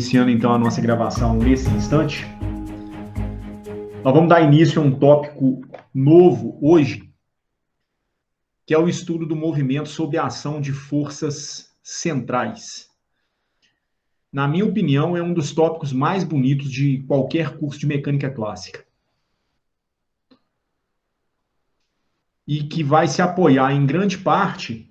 iniciando então a nossa gravação nesse instante. Nós vamos dar início a um tópico novo hoje, que é o estudo do movimento sob a ação de forças centrais. Na minha opinião, é um dos tópicos mais bonitos de qualquer curso de mecânica clássica. E que vai se apoiar em grande parte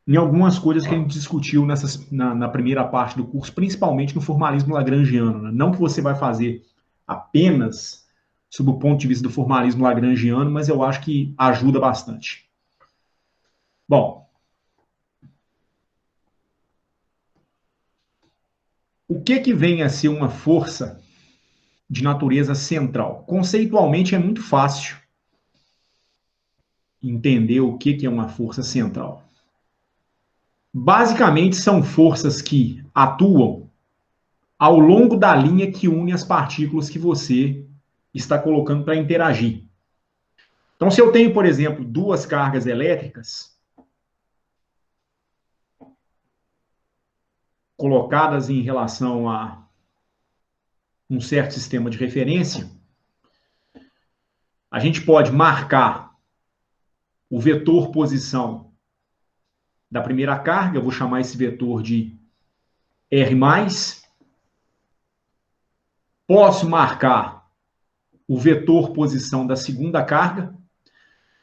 em algumas coisas que a gente discutiu na primeira parte do curso, principalmente no formalismo lagrangiano. Né? Não que você vai fazer apenas sob o ponto de vista do formalismo lagrangiano, mas eu acho que ajuda bastante. Bom, o que vem a ser uma força de natureza central? Conceitualmente é muito fácil entender o que é uma força central. Basicamente são forças que atuam ao longo da linha que une as partículas que você está colocando para interagir. Então, se eu tenho, por exemplo, duas cargas elétricas colocadas em relação a um certo sistema de referência, a gente pode marcar o vetor posição da primeira carga, eu vou chamar esse vetor de R+. Posso marcar o vetor posição da segunda carga,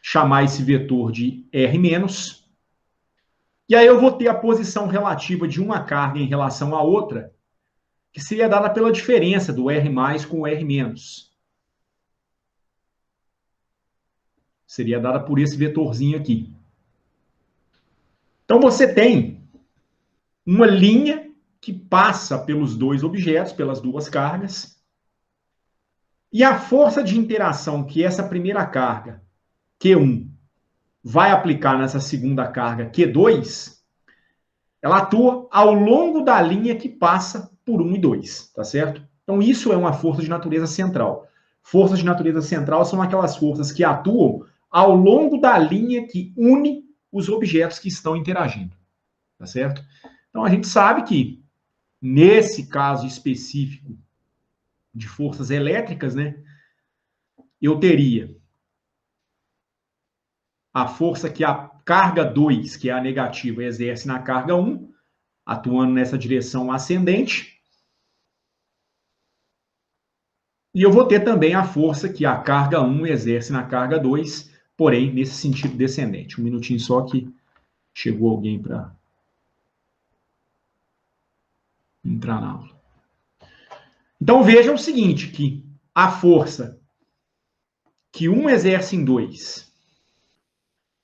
chamar esse vetor de R-. E aí eu vou ter a posição relativa de uma carga em relação à outra, que seria dada pela diferença do R+ com o R-. Seria dada por esse vetorzinho aqui. Então você tem uma linha que passa pelos dois objetos, pelas duas cargas, e a força de interação que essa primeira carga, Q1, vai aplicar nessa segunda carga, Q2, ela atua ao longo da linha que passa por 1 e 2, tá certo? Então isso é uma força de natureza central. Forças de natureza central são aquelas forças que atuam ao longo da linha que une os objetos que estão interagindo, tá certo? Então a gente sabe que, nesse caso específico de forças elétricas, né, eu teria a força que a carga 2, que é a negativa, exerce na carga 1, atuando nessa direção ascendente. E eu vou ter também a força que a carga 1 exerce na carga 2, porém nesse sentido descendente. Um minutinho só que chegou alguém para entrar na aula. Então vejam o seguinte, que a força que 1 exerce em 2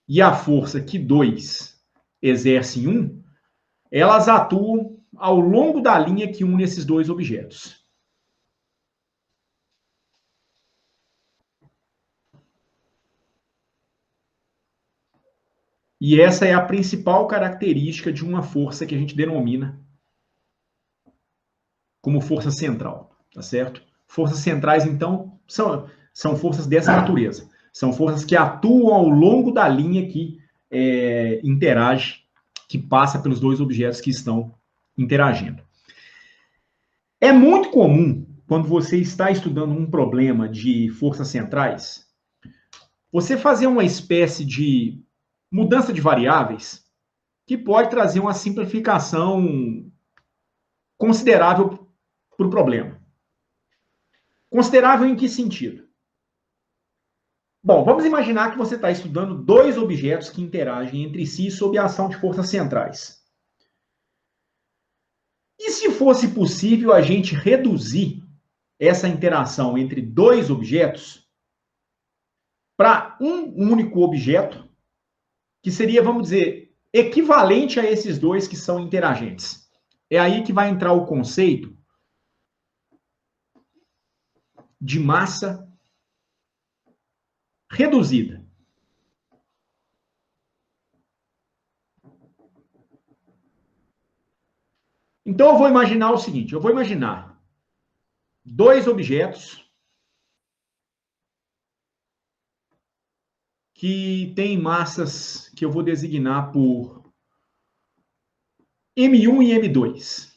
e a força que 2 exerce em 1, elas atuam ao longo da linha que une esses dois objetos. E essa é a principal característica de uma força que a gente denomina como força central, tá certo? Forças centrais, então, são forças dessa natureza. São forças que atuam ao longo da linha que interage, que passa pelos dois objetos que estão interagindo. É muito comum, quando você está estudando um problema de forças centrais, você fazer uma espécie de mudança de variáveis que pode trazer uma simplificação considerável para o problema. Considerável em que sentido? Bom, vamos imaginar que você está estudando dois objetos que interagem entre si sob a ação de forças centrais. E se fosse possível a gente reduzir essa interação entre dois objetos para um único objeto, que seria, vamos dizer, equivalente a esses dois que são interagentes? É aí que vai entrar o conceito de massa reduzida. Então eu vou imaginar o seguinte, eu vou imaginar dois objetos que têm massas que eu vou designar por M1 e M2.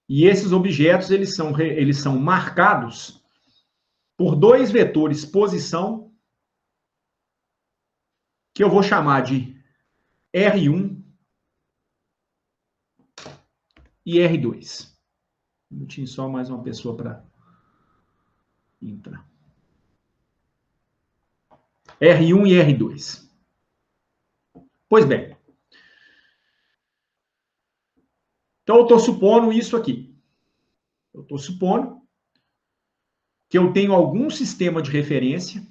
E esses objetos eles são marcados por dois vetores posição, que eu vou chamar de R1 e R2. Um minutinho só, mais uma pessoa para entrar. R1 e R2. Pois bem. Então, eu estou supondo isso aqui. Eu estou supondo que eu tenho algum sistema de referência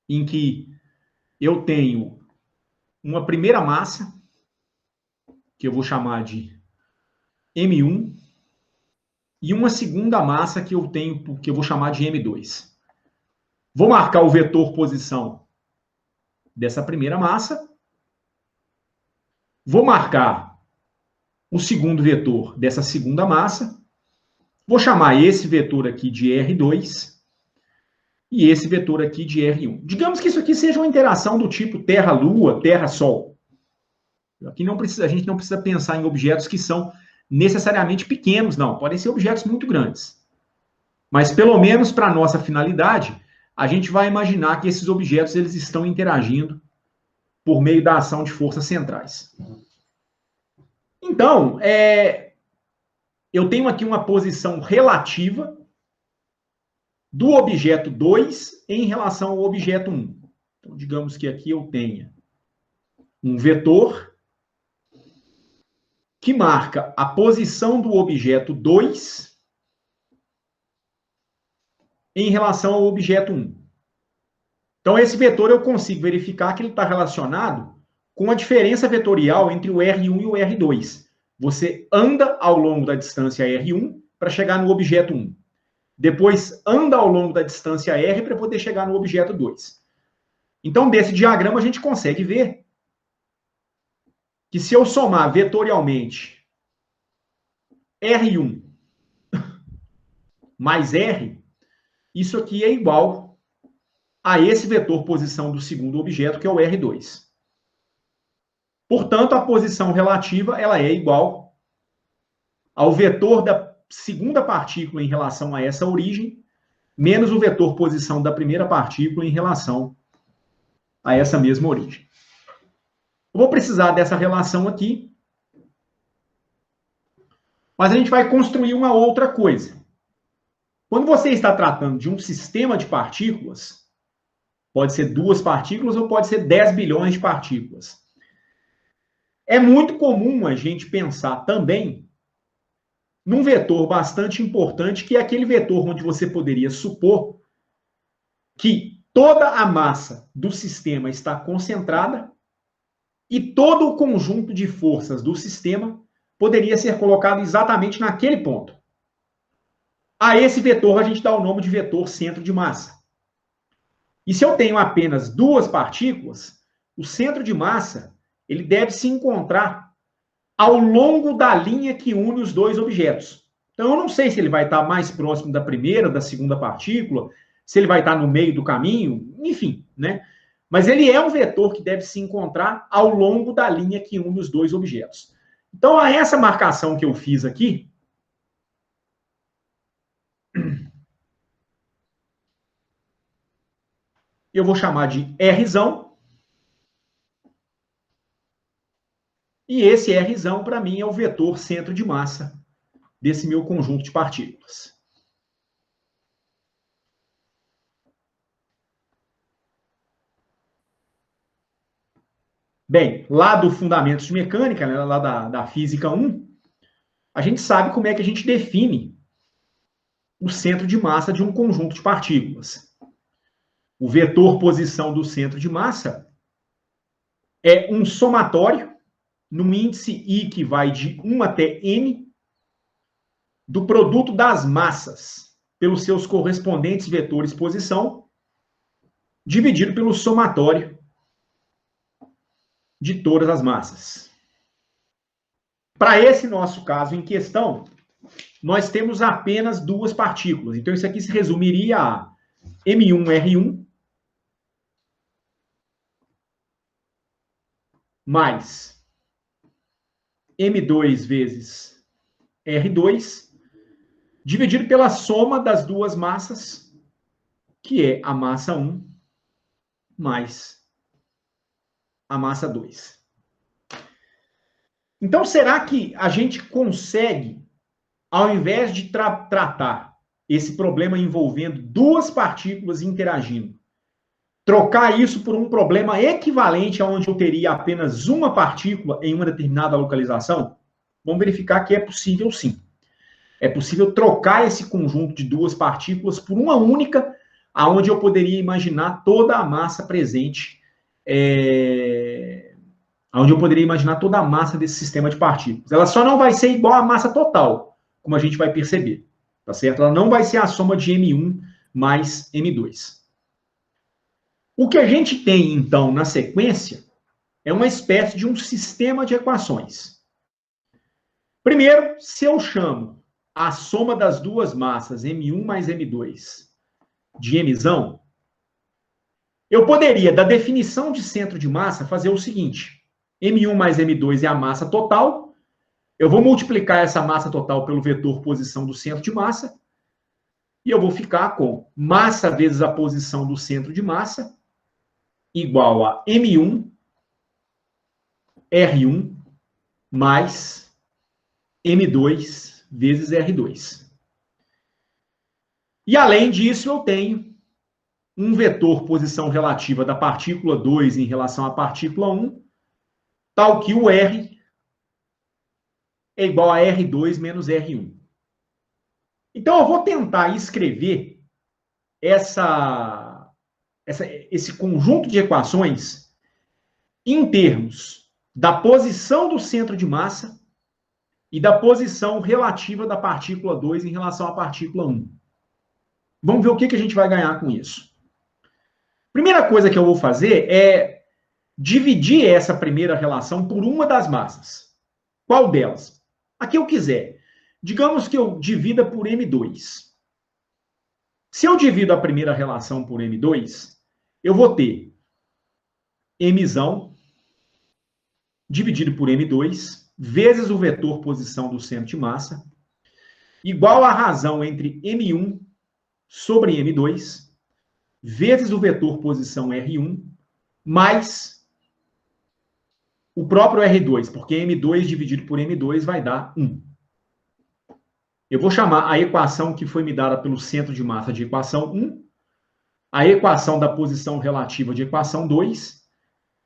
em que eu tenho uma primeira massa, que eu vou chamar de M1, e uma segunda massa que eu tenho, que eu vou chamar de M2. Vou marcar o vetor posição dessa primeira massa. Vou marcar o segundo vetor dessa segunda massa. Vou chamar esse vetor aqui de R2 e esse vetor aqui de R1. Digamos que isso aqui seja uma interação do tipo Terra-Lua, Terra-Sol. Aqui não precisa, a gente não precisa pensar em objetos que são necessariamente pequenos, não. Podem ser objetos muito grandes. Mas, pelo menos para a nossa finalidade, a gente vai imaginar que esses objetos eles estão interagindo por meio da ação de forças centrais. Então, eu tenho aqui uma posição relativa do objeto 2 em relação ao objeto 1. Então, digamos que aqui eu tenha um vetor que marca a posição do objeto 2 em relação ao objeto 1. Então, esse vetor eu consigo verificar que ele está relacionado com a diferença vetorial entre o R1 e o R2. Você anda ao longo da distância R1 para chegar no objeto 1. Depois anda ao longo da distância R para poder chegar no objeto 2. Então, desse diagrama, a gente consegue ver que se eu somar vetorialmente R1 mais R, isso aqui é igual a esse vetor posição do segundo objeto, que é o R2. Portanto, a posição relativa ela é igual ao vetor da segunda partícula em relação a essa origem, menos o vetor posição da primeira partícula em relação a essa mesma origem. Eu vou precisar dessa relação aqui, mas a gente vai construir uma outra coisa. Quando você está tratando de um sistema de partículas, pode ser 2 partículas ou pode ser 10 bilhões de partículas. É muito comum a gente pensar também num vetor bastante importante, que é aquele vetor onde você poderia supor que toda a massa do sistema está concentrada e todo o conjunto de forças do sistema poderia ser colocado exatamente naquele ponto. A esse vetor a gente dá o nome de vetor centro de massa. E se eu tenho apenas 2 partículas, o centro de massa ele deve se encontrar ao longo da linha que une os dois objetos. Então, eu não sei se ele vai estar mais próximo da primeira, da segunda partícula, se ele vai estar no meio do caminho, enfim, né? Mas ele é um vetor que deve se encontrar ao longo da linha que une os dois objetos. Então, essa marcação que eu fiz aqui, eu vou chamar de Rzão. E esse Rzão, para mim, é o vetor centro de massa desse meu conjunto de partículas. Bem, lá do Fundamentos de Mecânica, né, lá da Física 1, a gente sabe como é que a gente define o centro de massa de um conjunto de partículas. O vetor posição do centro de massa é um somatório num índice I que vai de 1 até N do produto das massas pelos seus correspondentes vetores posição dividido pelo somatório de todas as massas. Para esse nosso caso em questão, nós temos apenas 2 partículas. Então, isso aqui se resumiria a M1R1 mais M2 vezes R2, dividido pela soma das duas massas, que é a massa 1 mais a massa 2. Então, será que a gente consegue, ao invés de tratar esse problema envolvendo duas partículas interagindo, trocar isso por um problema equivalente onde eu teria apenas uma partícula em uma determinada localização? Vamos verificar que é possível sim. É possível trocar esse conjunto de duas partículas por uma única, aonde eu poderia imaginar toda a massa presente, onde eu poderia imaginar toda a massa desse sistema de partículas. Ela só não vai ser igual à massa total, como a gente vai perceber, tá certo? Ela não vai ser a soma de M1 mais M2. O que a gente tem, então, na sequência, é uma espécie de um sistema de equações. Primeiro, se eu chamo a soma das duas massas, M1 mais M2, de Mzão, eu poderia, da definição de centro de massa, fazer o seguinte: M1 mais M2 é a massa total, eu vou multiplicar essa massa total pelo vetor posição do centro de massa, e eu vou ficar com massa vezes a posição do centro de massa, igual a M1, R1, mais M2 vezes R2. E além disso, eu tenho um vetor posição relativa da partícula 2 em relação à partícula 1, tal que o R é igual a R2 menos R1. Então, eu vou tentar escrever esse conjunto de equações em termos da posição do centro de massa e da posição relativa da partícula 2 em relação à partícula 1. Vamos ver o que a gente vai ganhar com isso. Primeira coisa que eu vou fazer é dividir essa primeira relação por uma das massas. Qual delas? A que eu quiser. Digamos que eu divida por M2. Se eu divido a primeira relação por M2, eu vou ter Mzão dividido por M2 vezes o vetor posição do centro de massa igual à razão entre M1 sobre M2 vezes o vetor posição R1 mais o próprio R2, porque M2 dividido por M2 vai dar 1. Eu vou chamar a equação que foi me dada pelo centro de massa de equação 1, a equação da posição relativa de equação 2,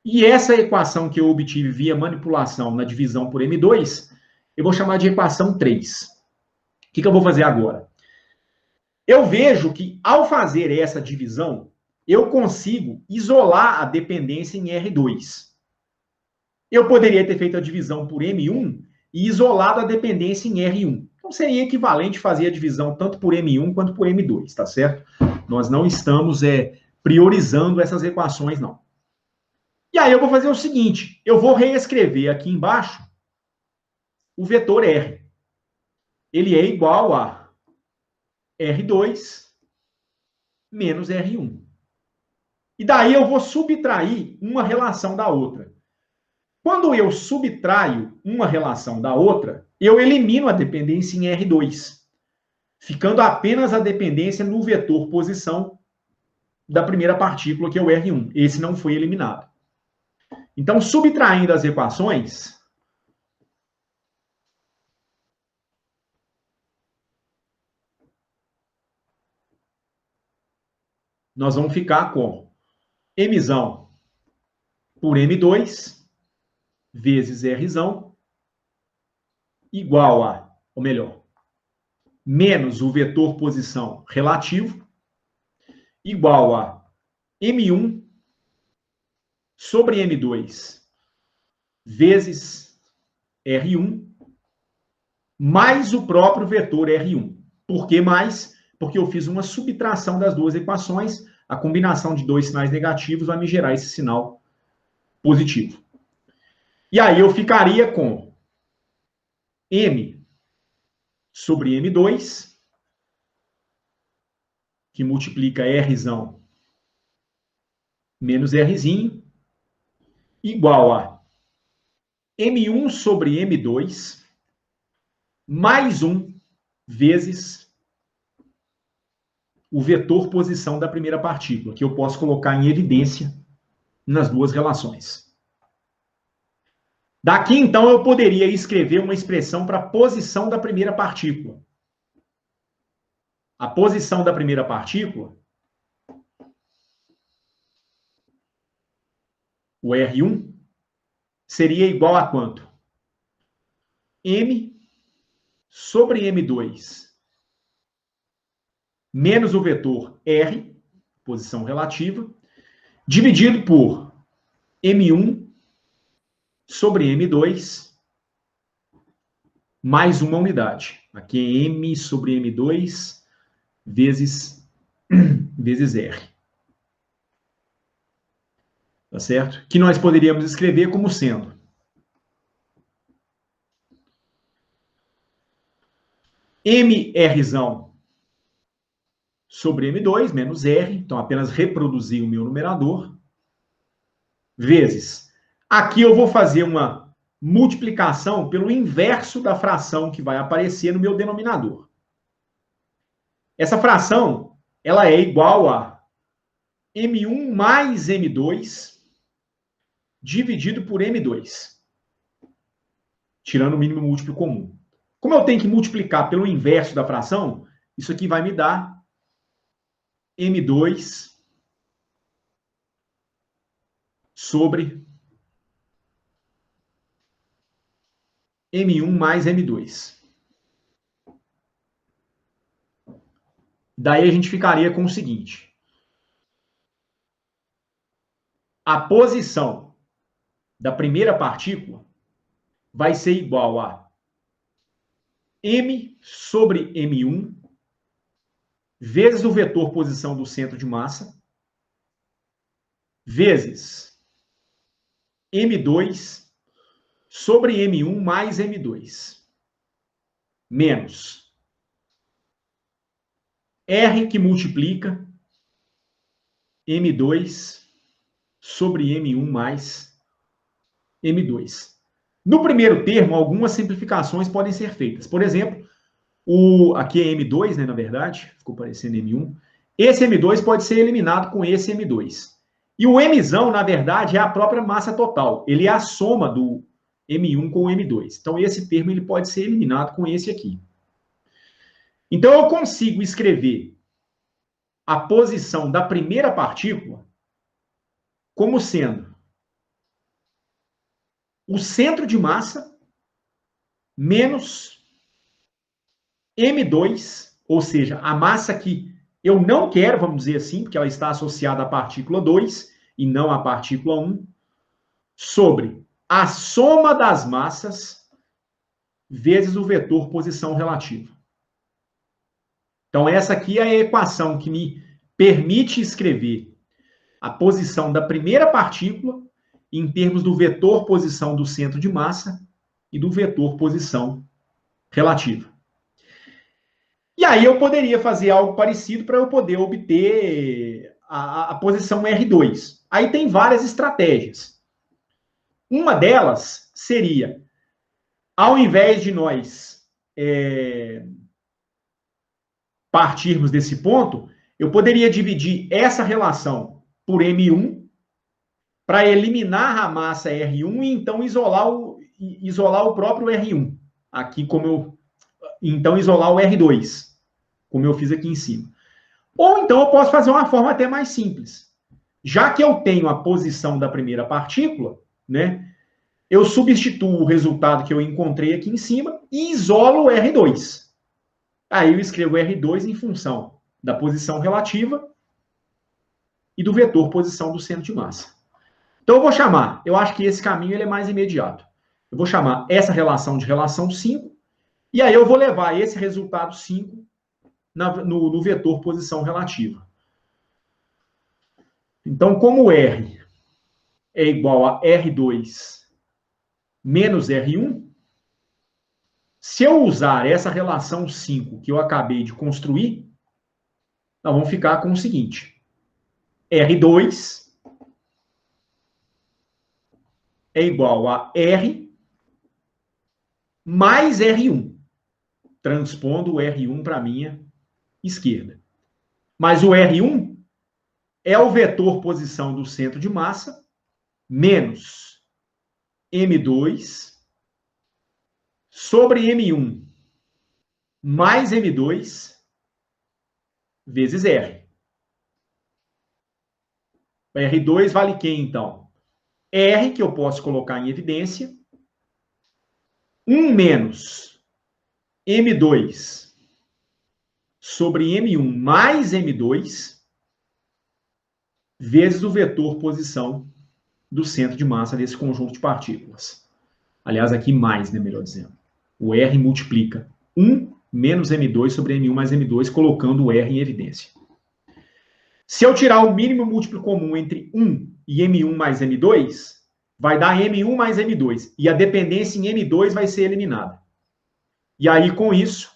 e essa equação que eu obtive via manipulação na divisão por M2, eu vou chamar de equação 3. O que eu vou fazer agora? Eu vejo que, ao fazer essa divisão, eu consigo isolar a dependência em R2. Eu poderia ter feito a divisão por M1 e isolado a dependência em R1. Então, seria equivalente fazer a divisão tanto por M1 quanto por M2, tá certo? Nós não estamos priorizando essas equações, não. E aí eu vou fazer o seguinte, eu vou reescrever aqui embaixo o vetor R. Ele é igual a R2 menos R1. E daí eu vou subtrair uma relação da outra. Quando eu subtraio uma relação da outra, eu elimino a dependência em R2, ficando apenas a dependência no vetor posição da primeira partícula, que é o R1. Esse não foi eliminado. Então, subtraindo as equações, nós vamos ficar com Mzão por M2 vezes Rzão igual a, ou melhor, menos o vetor posição relativo igual a M1 sobre M2 vezes R1 mais o próprio vetor R1. Por que mais? Porque eu fiz uma subtração das duas equações, a combinação de dois sinais negativos vai me gerar esse sinal positivo. E aí eu ficaria com M sobre M2, que multiplica Rzão menos Rzinho, igual a M1 sobre M2, mais 1 vezes o vetor posição da primeira partícula, que eu posso colocar em evidência nas duas relações. Daqui, então, eu poderia escrever uma expressão para a posição da primeira partícula. A posição da primeira partícula, o R1, seria igual a quanto? M sobre M2 menos o vetor R, posição relativa, dividido por M1 sobre M2 mais uma unidade. Aqui é M sobre M2 vezes R. Tá certo? Que nós poderíamos escrever como sendo MR sobre M2 menos R, então apenas reproduzir o meu numerador, vezes. Aqui eu vou fazer uma multiplicação pelo inverso da fração que vai aparecer no meu denominador. Essa fração, ela é igual a M1 mais M2 dividido por M2, tirando o mínimo múltiplo comum. Como eu tenho que multiplicar pelo inverso da fração, isso aqui vai me dar M2 sobre M1 mais M2. Daí a gente ficaria com o seguinte. A posição da primeira partícula vai ser igual a M sobre M1 vezes o vetor posição do centro de massa vezes M2 sobre M1 mais M2 menos R que multiplica M2 sobre M1 mais M2. No primeiro termo, algumas simplificações podem ser feitas. Por exemplo, aqui é M2, né, na verdade, ficou parecendo M1. Esse M2 pode ser eliminado com esse M2. E o Mzão, na verdade, é a própria massa total. Ele é a soma do M1 com o M2. Então, esse termo ele pode ser eliminado com esse aqui. Então, eu consigo escrever a posição da primeira partícula como sendo o centro de massa menos M2, ou seja, a massa que eu não quero, vamos dizer assim, porque ela está associada à partícula 2 e não à partícula 1, sobre a soma das massas vezes o vetor posição relativa. Então, essa aqui é a equação que me permite escrever a posição da primeira partícula em termos do vetor posição do centro de massa e do vetor posição relativa. E aí eu poderia fazer algo parecido para eu poder obter a posição R2. Aí tem várias estratégias. Uma delas seria, ao invés de nós partirmos desse ponto, eu poderia dividir essa relação por M1 para eliminar a massa R1 e então isolar o próprio R1. Aqui então isolar o R2, como eu fiz aqui em cima. Ou então eu posso fazer uma forma até mais simples. Já que eu tenho a posição da primeira partícula, né, eu substituo o resultado que eu encontrei aqui em cima e isolo o R2. Aí eu escrevo R2 em função da posição relativa e do vetor posição do centro de massa. Então eu vou chamar, eu acho que esse caminho ele é mais imediato. Eu vou chamar essa relação de relação 5, e aí eu vou levar esse resultado 5 no vetor posição relativa. Então, como R é igual a R2 menos R1, se eu usar essa relação 5 que eu acabei de construir, nós vamos ficar com o seguinte. R2 é igual a R mais R1. transpondo o R1 para a minha esquerda. Mas o R1 é o vetor posição do centro de massa menos M2 sobre M1 mais M2 vezes R. R2 vale quem, então? R, que eu posso colocar em evidência, 1 menos M2 sobre M1 mais M2 vezes o vetor posição do centro de massa desse conjunto de partículas. Aliás, aqui mais, né, melhor dizendo. O R multiplica 1 menos M2 sobre M1 mais M2, colocando o R em evidência. Se eu tirar o mínimo múltiplo comum entre 1 e M1 mais M2, vai dar M1 mais M2. E a dependência em M2 vai ser eliminada. E aí, com isso,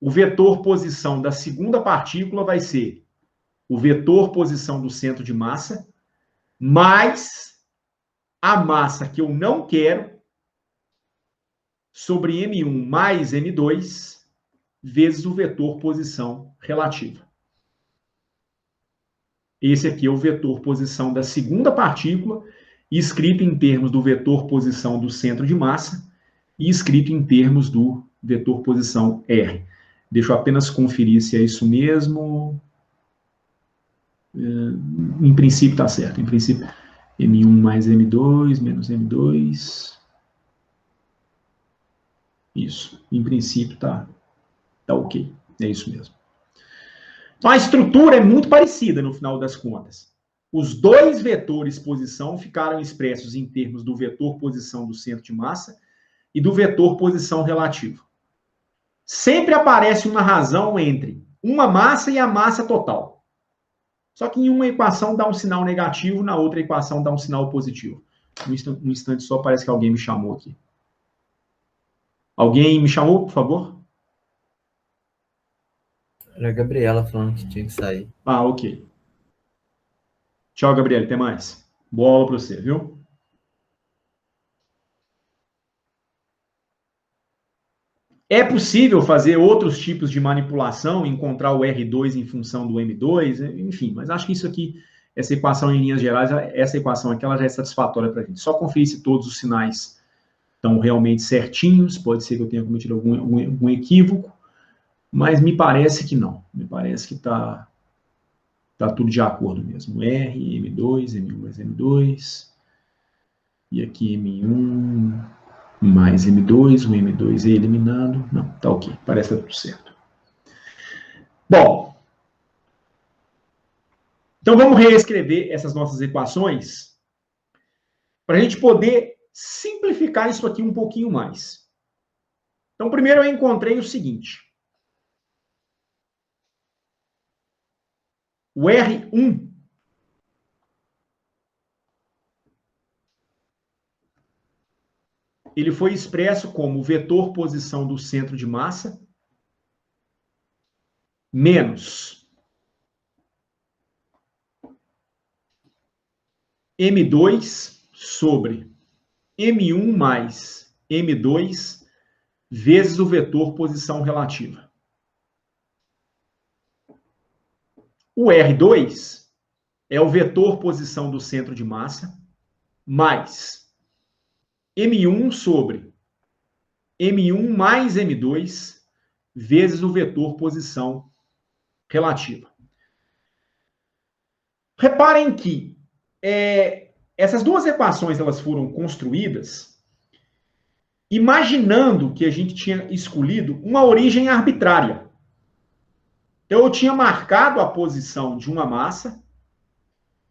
o vetor posição da segunda partícula vai ser o vetor posição do centro de massa mais a massa que eu não quero sobre M1 mais M2 vezes o vetor posição relativa. Esse aqui é o vetor posição da segunda partícula, escrito em termos do vetor posição do centro de massa e escrito em termos do vetor posição R. Deixa eu apenas conferir se é isso mesmo. Em princípio está certo. Em princípio, M1 mais M2 menos M2. Isso. Em princípio tá ok. É isso mesmo. Então, a estrutura é muito parecida no final das contas. Os dois vetores posição ficaram expressos em termos do vetor posição do centro de massa e do vetor posição relativo. Sempre aparece uma razão entre uma massa e a massa total. Só que em uma equação dá um sinal negativo, na outra equação dá um sinal positivo. Um instante só, parece que alguém me chamou aqui. Alguém me chamou, por favor? Era a Gabriela falando que tinha que sair. Ah, ok. Tchau, Gabriel. Até mais. Boa aula para você, viu? É possível fazer outros tipos de manipulação, encontrar o R2 em função do M2, enfim, mas acho que isso aqui, essa equação em linhas gerais, essa equação aqui, ela já é satisfatória para a gente. Só conferir se todos os sinais estão realmente certinhos, pode ser que eu tenha cometido algum equívoco, mas me parece que não. Me parece que está tudo de acordo mesmo. R, M2, M1 mais M2, e aqui M1 mais M2, o M2 é eliminado. Não, tá ok, parece que tá tudo certo. Bom, então vamos reescrever essas nossas equações para a gente poder simplificar isso aqui um pouquinho mais. Então, primeiro eu encontrei o seguinte. O R1 ele foi expresso como vetor posição do centro de massa menos M2 sobre M1 mais M2 vezes o vetor posição relativa. O R2 é o vetor posição do centro de massa mais M1 sobre M1 mais M2 vezes o vetor posição relativa. Reparem que essas duas equações elas foram construídas imaginando que a gente tinha escolhido uma origem arbitrária. Então, eu tinha marcado a posição de uma massa,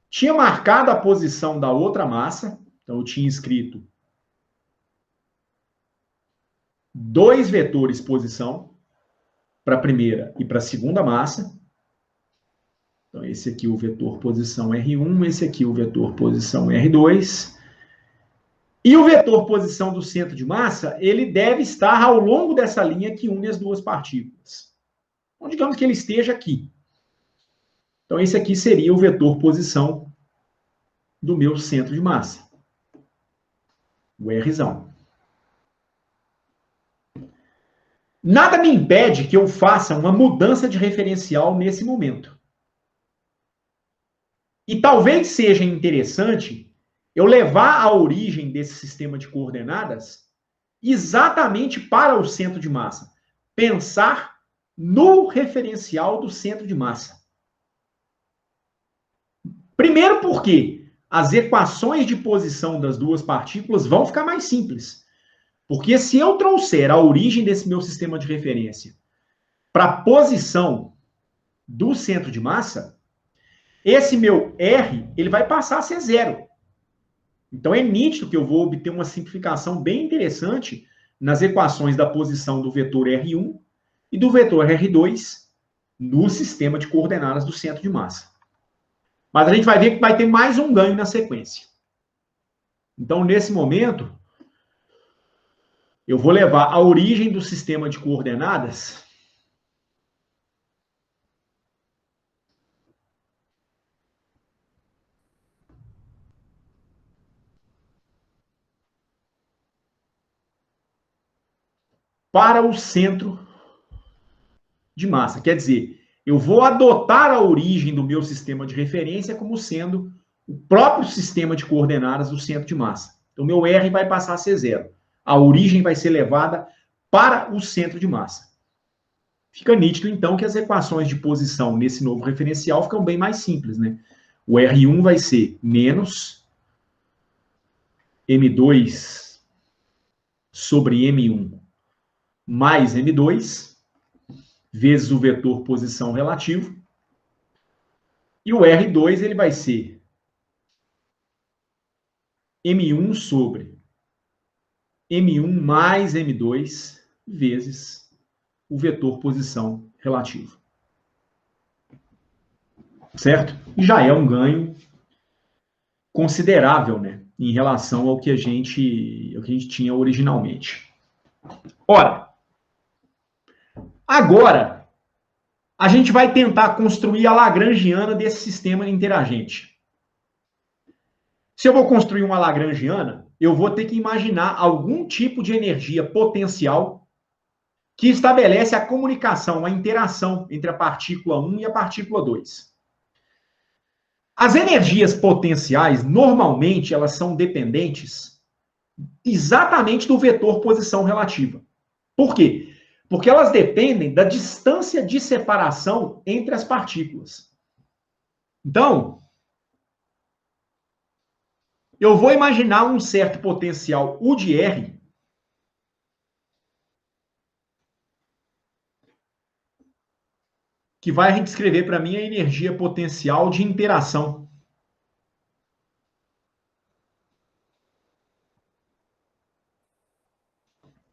tinha marcado a posição da outra massa, então eu tinha escrito dois vetores posição para a primeira e para a segunda massa. Então, esse aqui é o vetor posição R1, esse aqui é o vetor posição R2. E o vetor posição do centro de massa, ele deve estar ao longo dessa linha que une as duas partículas. Então, digamos que ele esteja aqui. Então, esse aqui seria o vetor posição do meu centro de massa. O Rzão. Nada me impede que eu faça uma mudança de referencial nesse momento. E talvez seja interessante eu levar a origem desse sistema de coordenadas exatamente para o centro de massa. Pensar no referencial do centro de massa. Primeiro porque as equações de posição das duas partículas vão ficar mais simples. Porque se eu trouxer a origem desse meu sistema de referência para a posição do centro de massa, esse meu R ele vai passar a ser zero. Então é nítido que eu vou obter uma simplificação bem interessante nas equações da posição do vetor R1 e do vetor R2 no sistema de coordenadas do centro de massa. Mas a gente vai ver que vai ter mais um ganho na sequência. Então, nesse momento, eu vou levar a origem do sistema de coordenadas para o centro de massa. Quer dizer, eu vou adotar a origem do meu sistema de referência como sendo o próprio sistema de coordenadas do centro de massa. Então, meu R vai passar a ser zero. A origem vai ser levada para o centro de massa. Fica nítido, então, que as equações de posição nesse novo referencial ficam bem mais simples, né? O R1 vai ser menos M2 sobre M1 mais M2, vezes o vetor posição relativo. E o R2 ele vai ser M1 sobre M1 mais M2 vezes o vetor posição relativo. Certo? E já é um ganho considerável, né, em relação ao que a gente tinha originalmente. Ora, agora a gente vai tentar construir a lagrangiana desse sistema interagente. Se eu vou construir uma lagrangiana, eu vou ter que imaginar algum tipo de energia potencial que estabelece a comunicação, a interação entre a partícula 1 e a partícula 2. As energias potenciais, normalmente, elas são dependentes exatamente do vetor posição relativa. Por quê? Porque elas dependem da distância de separação entre as partículas. Então, eu vou imaginar um certo potencial U de R que vai descrever para mim a energia potencial de interação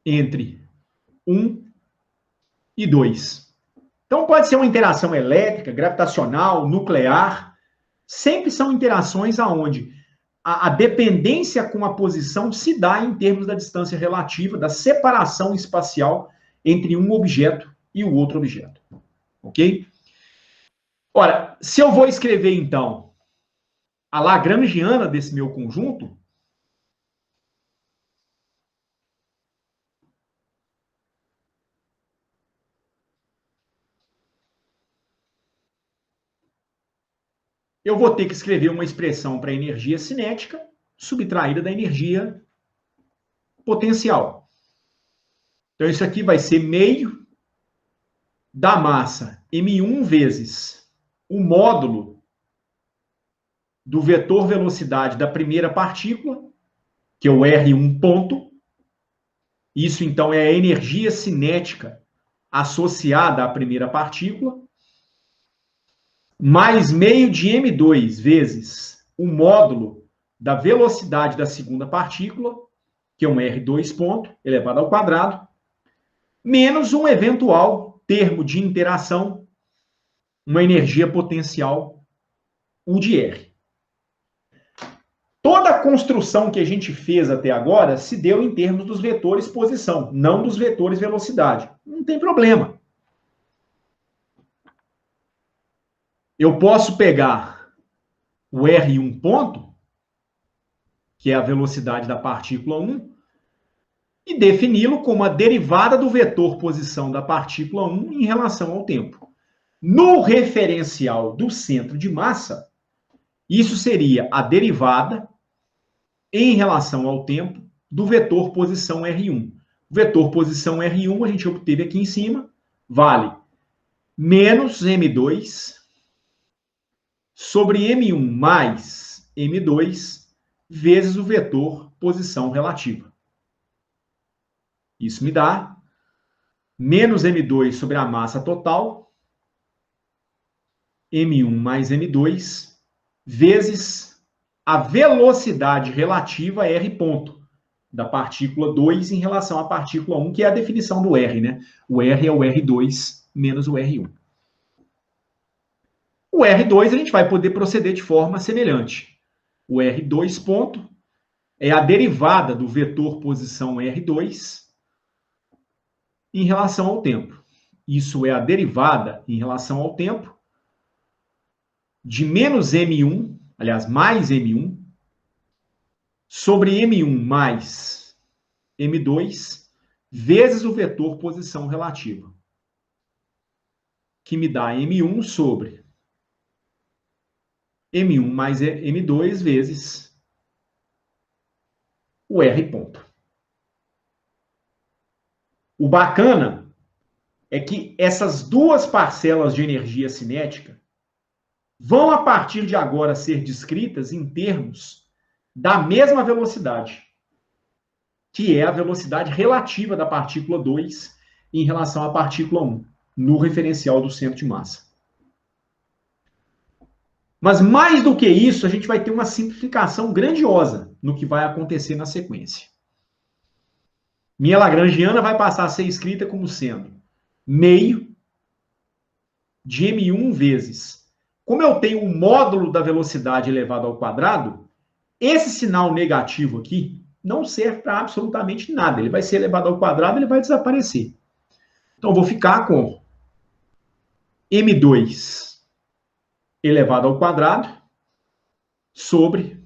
entre 1 e 2. Então, pode ser uma interação elétrica, gravitacional, nuclear. Sempre são interações aonde a dependência com a posição se dá em termos da distância relativa, da separação espacial entre um objeto e o outro objeto. Ok? Ora, se eu vou escrever, então, a lagrangiana desse meu conjunto, eu vou ter que escrever uma expressão para a energia cinética subtraída da energia potencial. Então, isso aqui vai ser meio da massa m1 vezes o módulo do vetor velocidade da primeira partícula, que é o R1 ponto. Isso, então, é a energia cinética associada à primeira partícula, mais meio de m2 vezes o módulo da velocidade da segunda partícula, que é um R2 ponto, elevado ao quadrado, menos um eventual termo de interação, uma energia potencial U de R. Toda a construção que a gente fez até agora se deu em termos dos vetores posição, não dos vetores velocidade. Não tem problema. Eu posso pegar o R1 ponto, que é a velocidade da partícula 1, e defini-lo como a derivada do vetor posição da partícula 1 em relação ao tempo. No referencial do centro de massa, isso seria a derivada em relação ao tempo do vetor posição R1. O vetor posição R1 a gente obteve aqui em cima, vale menos M2 sobre M1 mais M2 vezes o vetor posição relativa. Isso me dá menos M2 sobre a massa total, M1 mais M2, vezes a velocidade relativa R ponto, da partícula 2 em relação à partícula 1, que é a definição do R, né? O R é o R2 menos o R1. O R2 a gente vai poder proceder de forma semelhante. O R2 ponto é a derivada do vetor posição R2 em relação ao tempo. Isso é a derivada em relação ao tempo de menos M1, aliás, mais M1, sobre M1 mais M2, vezes o vetor posição relativa, que me dá M1 sobre M1 mais M2 vezes o R ponto. O bacana é que essas duas parcelas de energia cinética vão, a partir de agora, ser descritas em termos da mesma velocidade, que é a velocidade relativa da partícula 2 em relação à partícula 1, no referencial do centro de massa. Mas mais do que isso, a gente vai ter uma simplificação grandiosa no que vai acontecer na sequência. Minha lagrangiana vai passar a ser escrita como sendo meio de M1 vezes. Como eu tenho o módulo da velocidade elevado ao quadrado, esse sinal negativo aqui não serve para absolutamente nada. Ele vai ser elevado ao quadrado, ele vai desaparecer. Então, eu vou ficar com M2 elevado ao quadrado sobre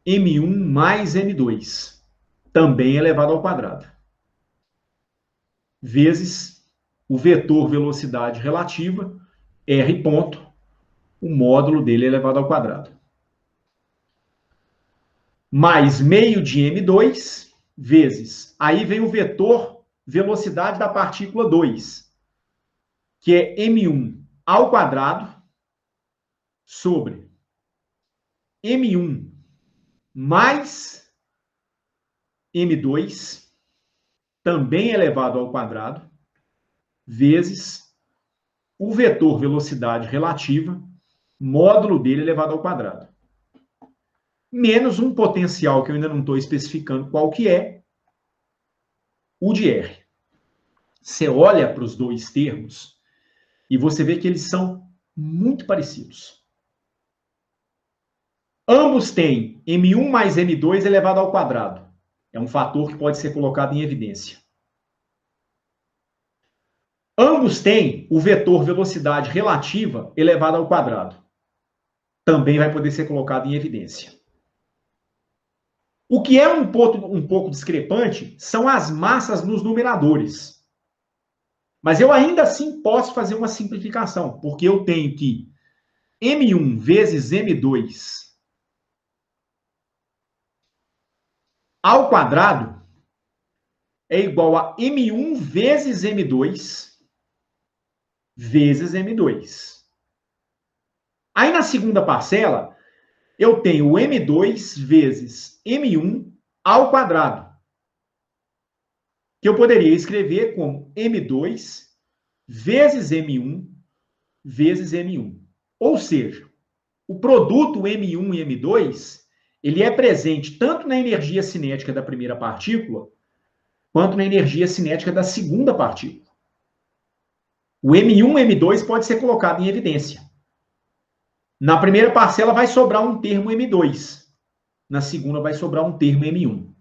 M1 mais M2, também elevado ao quadrado, vezes o vetor velocidade relativa, R ponto, o módulo dele elevado ao quadrado. Mais meio de M2, vezes, aí vem o vetor velocidade da partícula 2, que é M1 ao quadrado, sobre M1 mais M2, também elevado ao quadrado, vezes o vetor velocidade relativa, módulo dele elevado ao quadrado. Menos um potencial que eu ainda não estou especificando qual que é, o de R. Você olha para os dois termos e você vê que eles são muito parecidos. Ambos têm M1 mais M2 elevado ao quadrado. É um fator que pode ser colocado em evidência. Ambos têm o vetor velocidade relativa elevado ao quadrado. Também vai poder ser colocado em evidência. O que é um pouco discrepante são as massas nos numeradores. Mas eu ainda assim posso fazer uma simplificação, porque eu tenho que M1 vezes M2 ao quadrado é igual a M1 vezes M2 vezes M2. Aí na segunda parcela, eu tenho M2 vezes M1 ao quadrado, que eu poderia escrever como M2 vezes M1 vezes M1. Ou seja, o produto M1 e M2, ele é presente tanto na energia cinética da primeira partícula, quanto na energia cinética da segunda partícula. O M1 e M2 pode ser colocado em evidência. Na primeira parcela vai sobrar um termo M2. Na segunda vai sobrar um termo M1.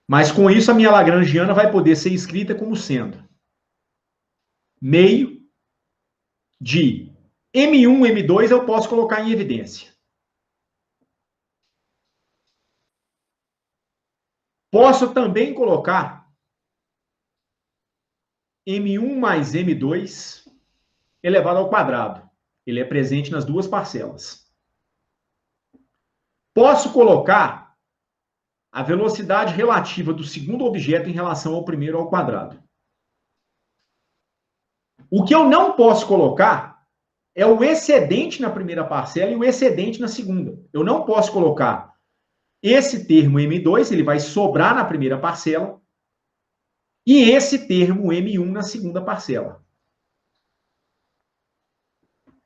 Mas com isso a minha lagrangiana vai poder ser escrita como sendo meio de M1 e M2 eu posso colocar em evidência. Posso também colocar M1 mais M2 elevado ao quadrado. Ele é presente nas duas parcelas. Posso colocar a velocidade relativa do segundo objeto em relação ao primeiro ao quadrado. O que eu não posso colocar é o excedente na primeira parcela e o excedente na segunda. Eu não posso colocar esse termo M2, ele vai sobrar na primeira parcela, e esse termo M1 na segunda parcela.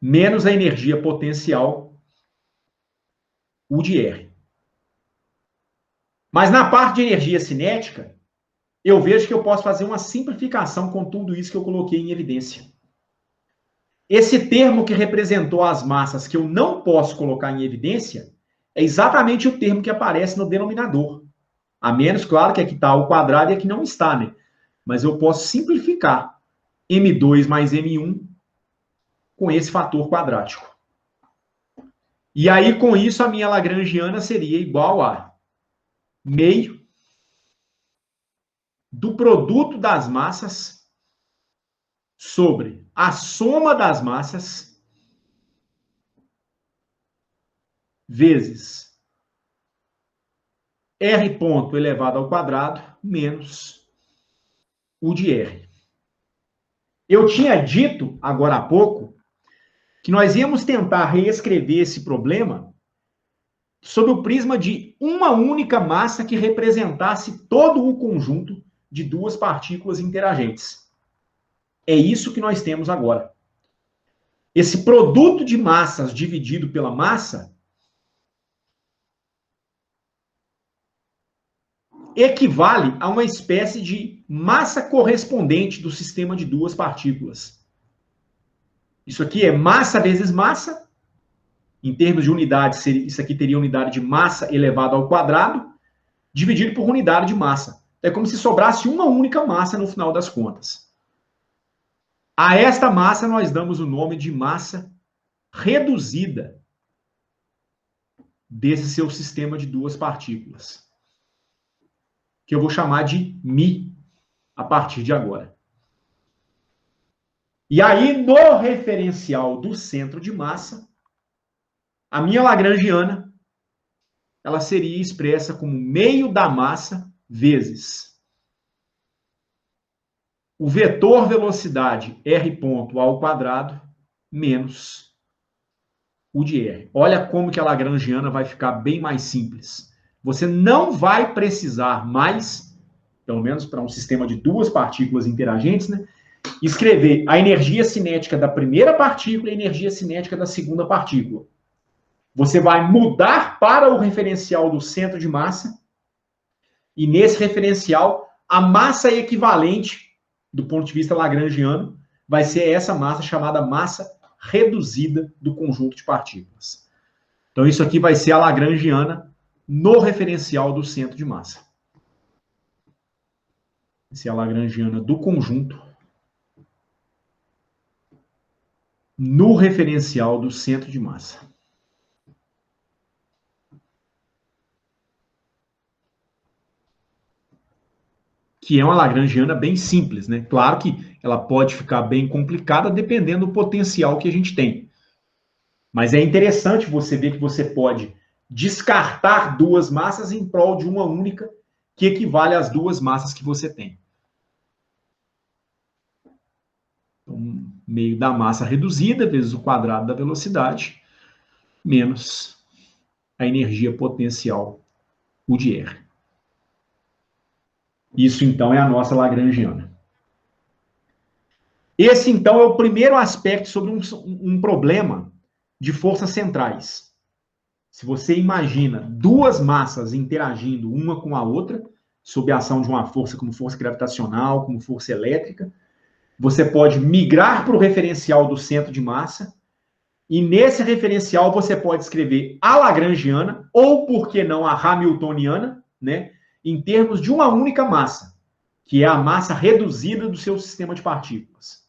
Menos a energia potencial, U de R. Mas na parte de energia cinética, eu vejo que eu posso fazer uma simplificação com tudo isso que eu coloquei em evidência. Esse termo que representou as massas que eu não posso colocar em evidência é exatamente o termo que aparece no denominador. A menos, claro, que aqui está o quadrado e aqui não está, né? Mas eu posso simplificar M2 mais M1 com esse fator quadrático. E aí, com isso, a minha lagrangiana seria igual a meio do produto das massas sobre a soma das massas vezes R ponto elevado ao quadrado menos U de R. Eu tinha dito, agora há pouco, que nós íamos tentar reescrever esse problema sob o prisma de uma única massa que representasse todo o conjunto de duas partículas interagentes. É isso que nós temos agora. Esse produto de massas dividido pela massa equivale a uma espécie de massa correspondente do sistema de duas partículas. Isso aqui é massa vezes massa. Em termos de unidade, isso aqui teria unidade de massa elevado ao quadrado, dividido por unidade de massa. É como se sobrasse uma única massa no final das contas. A esta massa nós damos o nome de massa reduzida desse seu sistema de duas partículas, que eu vou chamar de μ a partir de agora. E aí, no referencial do centro de massa, a minha lagrangiana, ela seria expressa como meio da massa vezes o vetor velocidade R ponto ao quadrado menos U de R. Olha como que a lagrangiana vai ficar bem mais simples. Você não vai precisar mais, pelo menos para um sistema de duas partículas interagentes, né, escrever a energia cinética da primeira partícula e a energia cinética da segunda partícula. Você vai mudar para o referencial do centro de massa, e nesse referencial, a massa equivalente, do ponto de vista lagrangiano, vai ser essa massa chamada massa reduzida do conjunto de partículas. Então, isso aqui vai ser a lagrangiana no referencial do centro de massa. Essa é a lagrangiana do conjunto no referencial do centro de massa. Que é uma lagrangiana bem simples, né? Claro que ela pode ficar bem complicada dependendo do potencial que a gente tem. Mas é interessante você ver que você pode descartar duas massas em prol de uma única, que equivale às duas massas que você tem. Então, meio da massa reduzida vezes o quadrado da velocidade, menos a energia potencial, U de R. Isso, então, é a nossa lagrangiana. Esse, então, é o primeiro aspecto sobre um problema de forças centrais. Se você imagina duas massas interagindo uma com a outra, sob a ação de uma força como força gravitacional, como força elétrica, você pode migrar para o referencial do centro de massa, e nesse referencial você pode escrever a lagrangiana, ou, por que não, a hamiltoniana, né, em termos de uma única massa, que é a massa reduzida do seu sistema de partículas.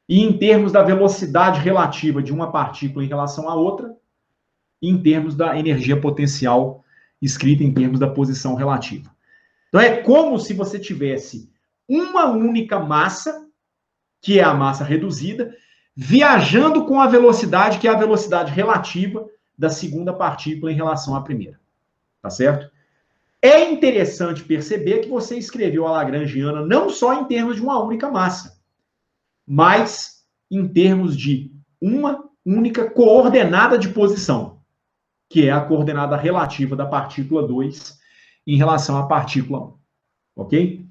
E em termos da velocidade relativa de uma partícula em relação à outra, e em termos da energia potencial escrita em termos da posição relativa. Então, é como se você tivesse uma única massa, que é a massa reduzida, viajando com a velocidade, que é a velocidade relativa da segunda partícula em relação à primeira. Tá certo? É interessante perceber que você escreveu a Lagrangiana não só em termos de uma única massa, mas em termos de uma única coordenada de posição, que é a coordenada relativa da partícula 2 em relação à partícula 1. Ok?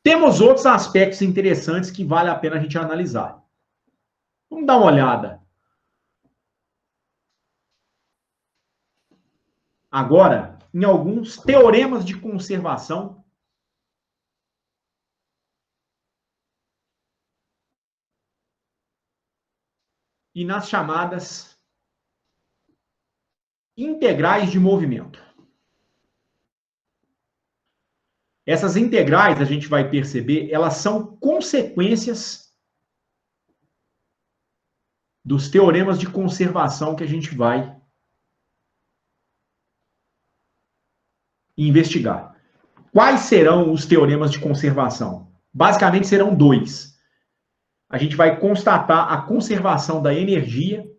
Temos outros aspectos interessantes que vale a pena a gente analisar. Vamos dar uma olhada. Agora, em alguns teoremas de conservação e nas chamadas integrais de movimento. Essas integrais, a gente vai perceber, elas são consequências dos teoremas de conservação que a gente vai investigar. Quais serão os teoremas de conservação? Basicamente serão dois. A gente vai constatar a conservação da energia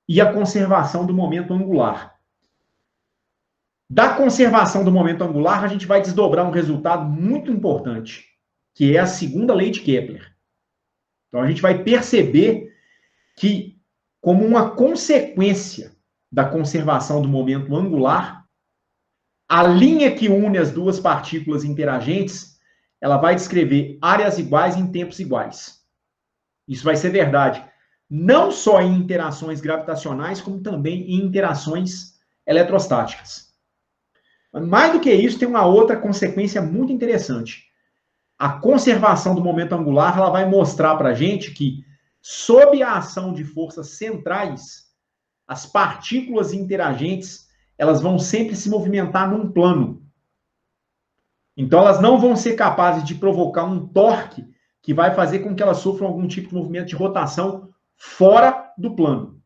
e a conservação do momento angular. Da conservação do momento angular, a gente vai desdobrar um resultado muito importante, que é a segunda lei de Kepler. Então, a gente vai perceber que, como uma consequência da conservação do momento angular, a linha que une as duas partículas interagentes, ela vai descrever áreas iguais em tempos iguais. Isso vai ser verdade não só em interações gravitacionais, como também em interações eletrostáticas. Mais do que isso, tem uma outra consequência muito interessante. A conservação do momento angular, ela vai mostrar para a gente que, sob a ação de forças centrais, as partículas interagentes, elas vão sempre se movimentar num plano. Então, elas não vão ser capazes de provocar um torque que vai fazer com que elas sofram algum tipo de movimento de rotação fora do plano.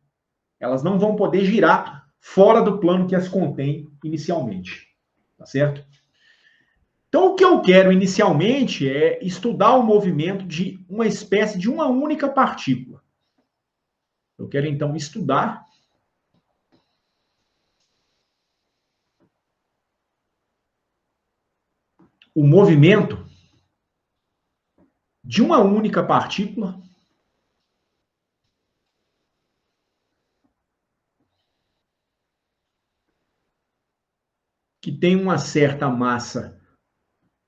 Elas não vão poder girar fora do plano que as contém inicialmente. Tá certo? Então, o que eu quero inicialmente é estudar o movimento de uma espécie de uma única partícula. Eu quero, então, estudar o movimento de uma única partícula que tem uma certa massa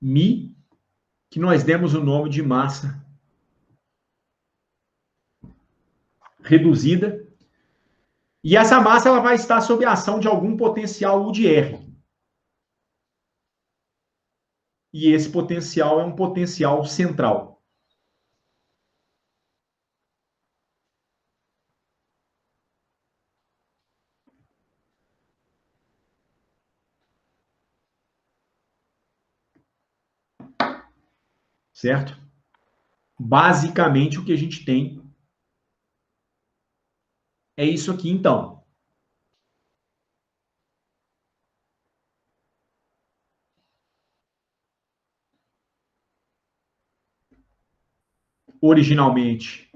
μ, que nós demos o nome de massa reduzida, e essa massa ela vai estar sob a ação de algum potencial U de R. E esse potencial é um potencial central. Certo? Basicamente, o que a gente tem é isso aqui, então. Originalmente,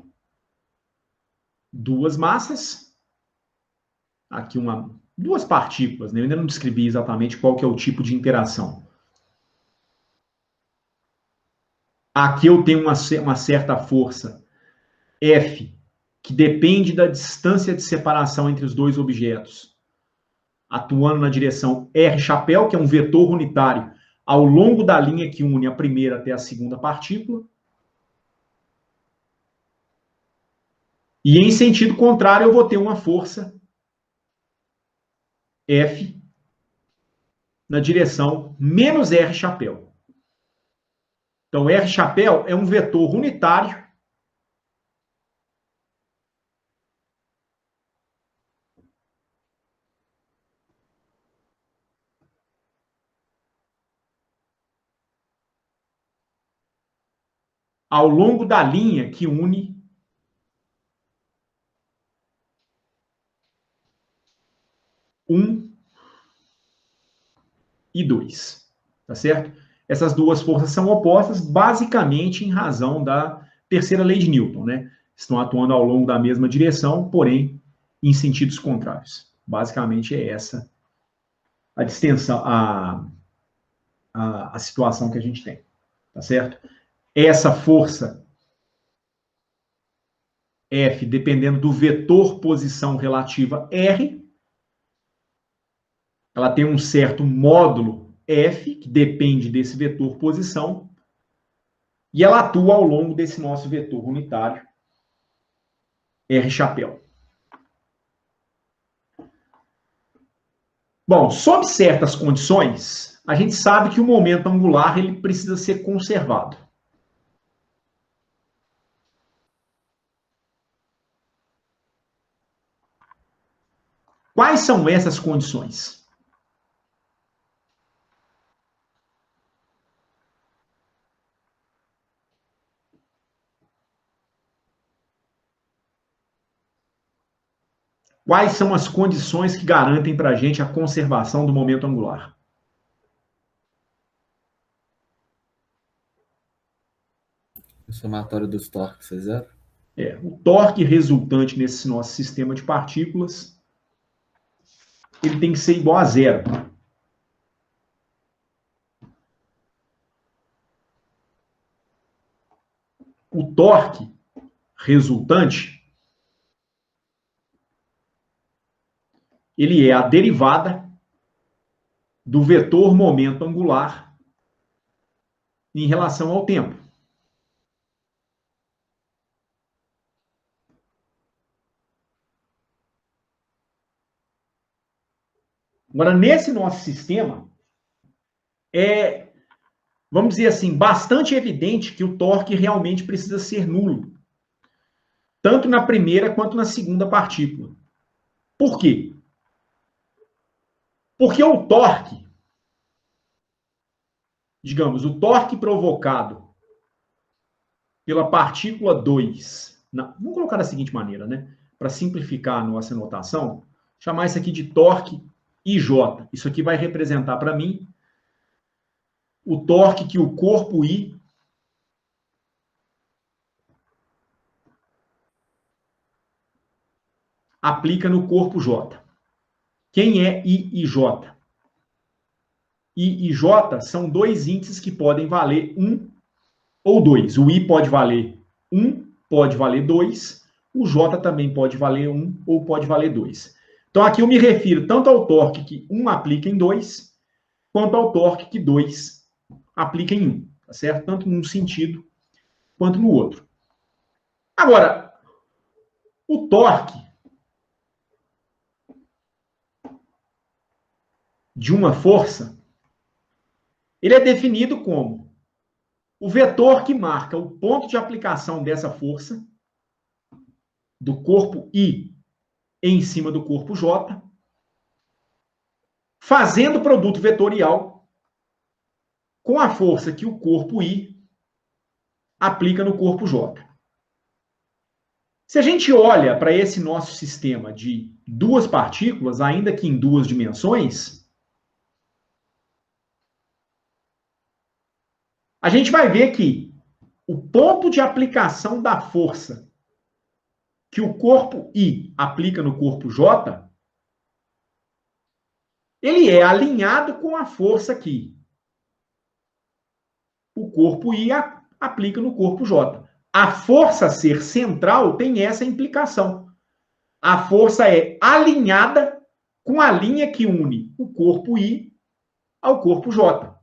duas massas. Aqui duas partículas, né? Eu ainda não descrevi exatamente qual que é o tipo de interação. Aqui eu tenho uma certa força F, que depende da distância de separação entre os dois objetos, atuando na direção R chapéu, que é um vetor unitário, ao longo da linha que une a primeira até a segunda partícula. E em sentido contrário, eu vou ter uma força F na direção menos R chapéu. Então, R chapéu é um vetor unitário ao longo da linha que une um e 2. Tá certo? Essas duas forças são opostas, basicamente em razão da terceira lei de Newton, né? Estão atuando ao longo da mesma direção, porém em sentidos contrários. Basicamente é essa a distensão, a situação que a gente tem. Tá certo? Essa força F, dependendo do vetor posição relativa R, ela tem um certo módulo F, que depende desse vetor posição, e ela atua ao longo desse nosso vetor unitário, R chapéu. Bom, sob certas condições, a gente sabe que o momento angular ele precisa ser conservado. Quais são essas condições? Quais são as condições que garantem para a gente a conservação do momento angular? O somatório dos torques é zero? O torque resultante nesse nosso sistema de partículas, ele tem que ser igual a zero. O torque resultante, ele é a derivada do vetor momento angular em relação ao tempo. Agora, nesse nosso sistema, vamos dizer assim, bastante evidente que o torque realmente precisa ser nulo, tanto na primeira quanto na segunda partícula. Por quê? Porque o torque, digamos, o torque provocado pela partícula 2, vamos colocar da seguinte maneira, né? Para simplificar a nossa notação, chamar isso aqui de torque IJ. Isso aqui vai representar para mim o torque que o corpo I aplica no corpo J. Quem é I e J? I e J são dois índices que podem valer 1 ou 2. O I pode valer 1, pode valer 2. O J também pode valer 1 ou pode valer 2. Então, aqui eu me refiro tanto ao torque que 1 aplica em 2, quanto ao torque que 2 aplica em 1. Tá certo? Tanto num sentido quanto no outro. Agora, o torque de uma força, ele é definido como o vetor que marca o ponto de aplicação dessa força do corpo I em cima do corpo J, fazendo o produto vetorial com a força que o corpo I aplica no corpo J. Se a gente olha para esse nosso sistema de duas partículas, ainda que em duas dimensões, a gente vai ver que o ponto de aplicação da força que o corpo I aplica no corpo J, ele é alinhado com a força que o corpo I aplica no corpo J. A força ser central tem essa implicação. A força é alinhada com a linha que une o corpo I ao corpo J.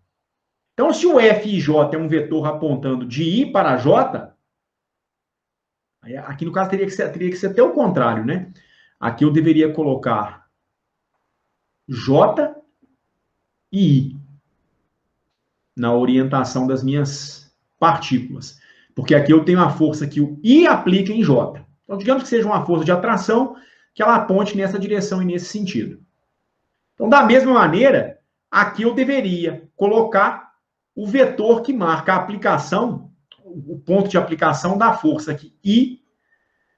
Então, se o F e J é um vetor apontando de I para J, aqui no caso teria que ser até o contrário, né? Aqui eu deveria colocar J e I na orientação das minhas partículas. Porque aqui eu tenho a força que o I aplica em J. Então, digamos que seja uma força de atração que ela aponte nessa direção e nesse sentido. Então, da mesma maneira, aqui eu deveria colocar o vetor que marca a aplicação, o ponto de aplicação da força que I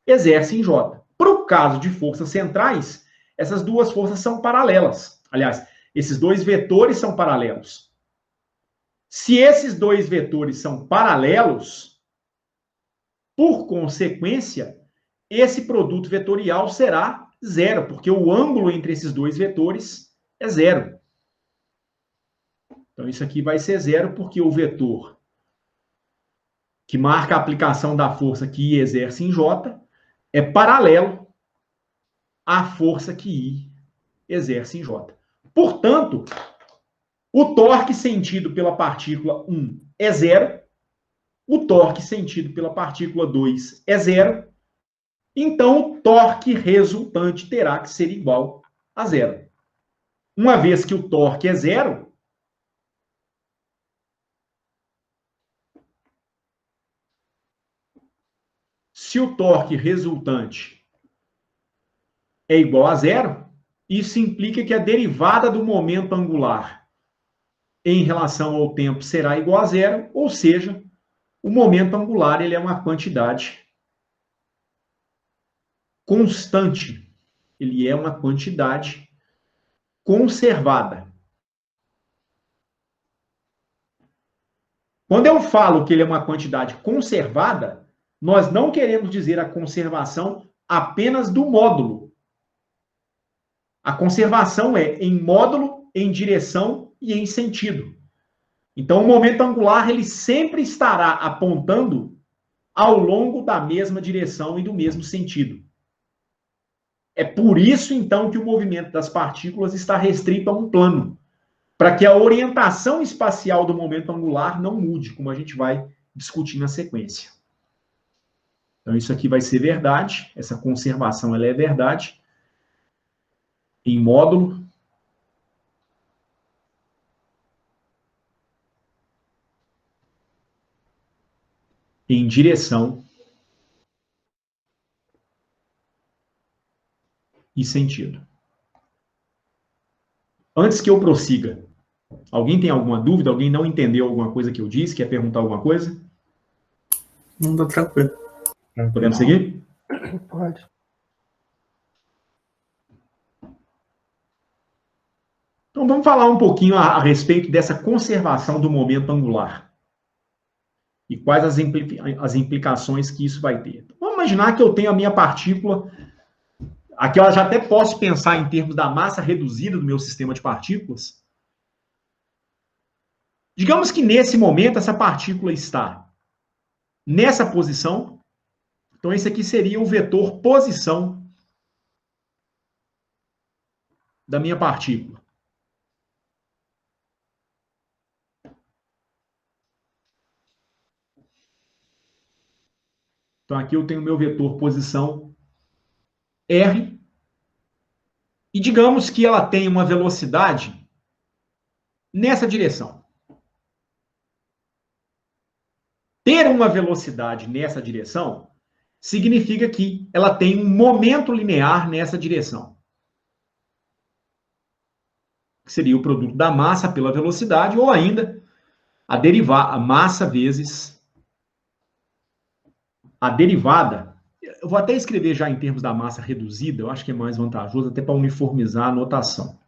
exerce em J. Para o caso de forças centrais, essas duas forças são paralelas. Aliás, Esses dois vetores são paralelos. Se esses dois vetores são paralelos, por consequência, esse produto vetorial será zero, porque o ângulo entre esses dois vetores é zero. Então, isso aqui vai ser zero, porque o vetor que marca a aplicação da força que I exerce em J é paralelo à força que I exerce em J. Portanto, o torque sentido pela partícula 1 é zero, o torque sentido pela partícula 2 é zero, então o torque resultante terá que ser igual a zero. Uma vez que o torque é zero, se o torque resultante é igual a zero, isso implica que a derivada do momento angular em relação ao tempo será igual a zero, ou seja, o momento angular ele é uma quantidade constante. Ele é uma quantidade conservada. Quando eu falo que ele é uma quantidade conservada, nós não queremos dizer a conservação apenas do módulo. A conservação é em módulo, em direção e em sentido. Então, o momento angular ele sempre estará apontando ao longo da mesma direção e do mesmo sentido. É por isso, então, que o movimento das partículas está restrito a um plano, para que a orientação espacial do momento angular não mude, como a gente vai discutir na sequência. Então, isso aqui vai ser verdade, essa conservação ela é verdade, em módulo, em direção e sentido. Antes que eu prossiga, alguém tem alguma dúvida? Alguém não entendeu alguma coisa que eu disse? Quer perguntar alguma coisa? Não, tá tranquilo. Podemos seguir? Pode. Então vamos falar um pouquinho a respeito dessa conservação do momento angular. E quais as implicações que isso vai ter. Vamos imaginar que eu tenho a minha partícula. Aqui eu já até posso pensar em termos da massa reduzida do meu sistema de partículas. Digamos que nesse momento essa partícula está nessa posição. Então esse aqui seria o vetor posição da minha partícula. Então aqui eu tenho o meu vetor posição R. E digamos que ela tem uma velocidade nessa direção. Ter uma velocidade nessa direção significa que ela tem um momento linear nessa direção. Que seria o produto da massa pela velocidade, ou ainda a massa vezes a derivada. Eu vou até escrever já em termos da massa reduzida, eu acho que é mais vantajoso, até para uniformizar a notação.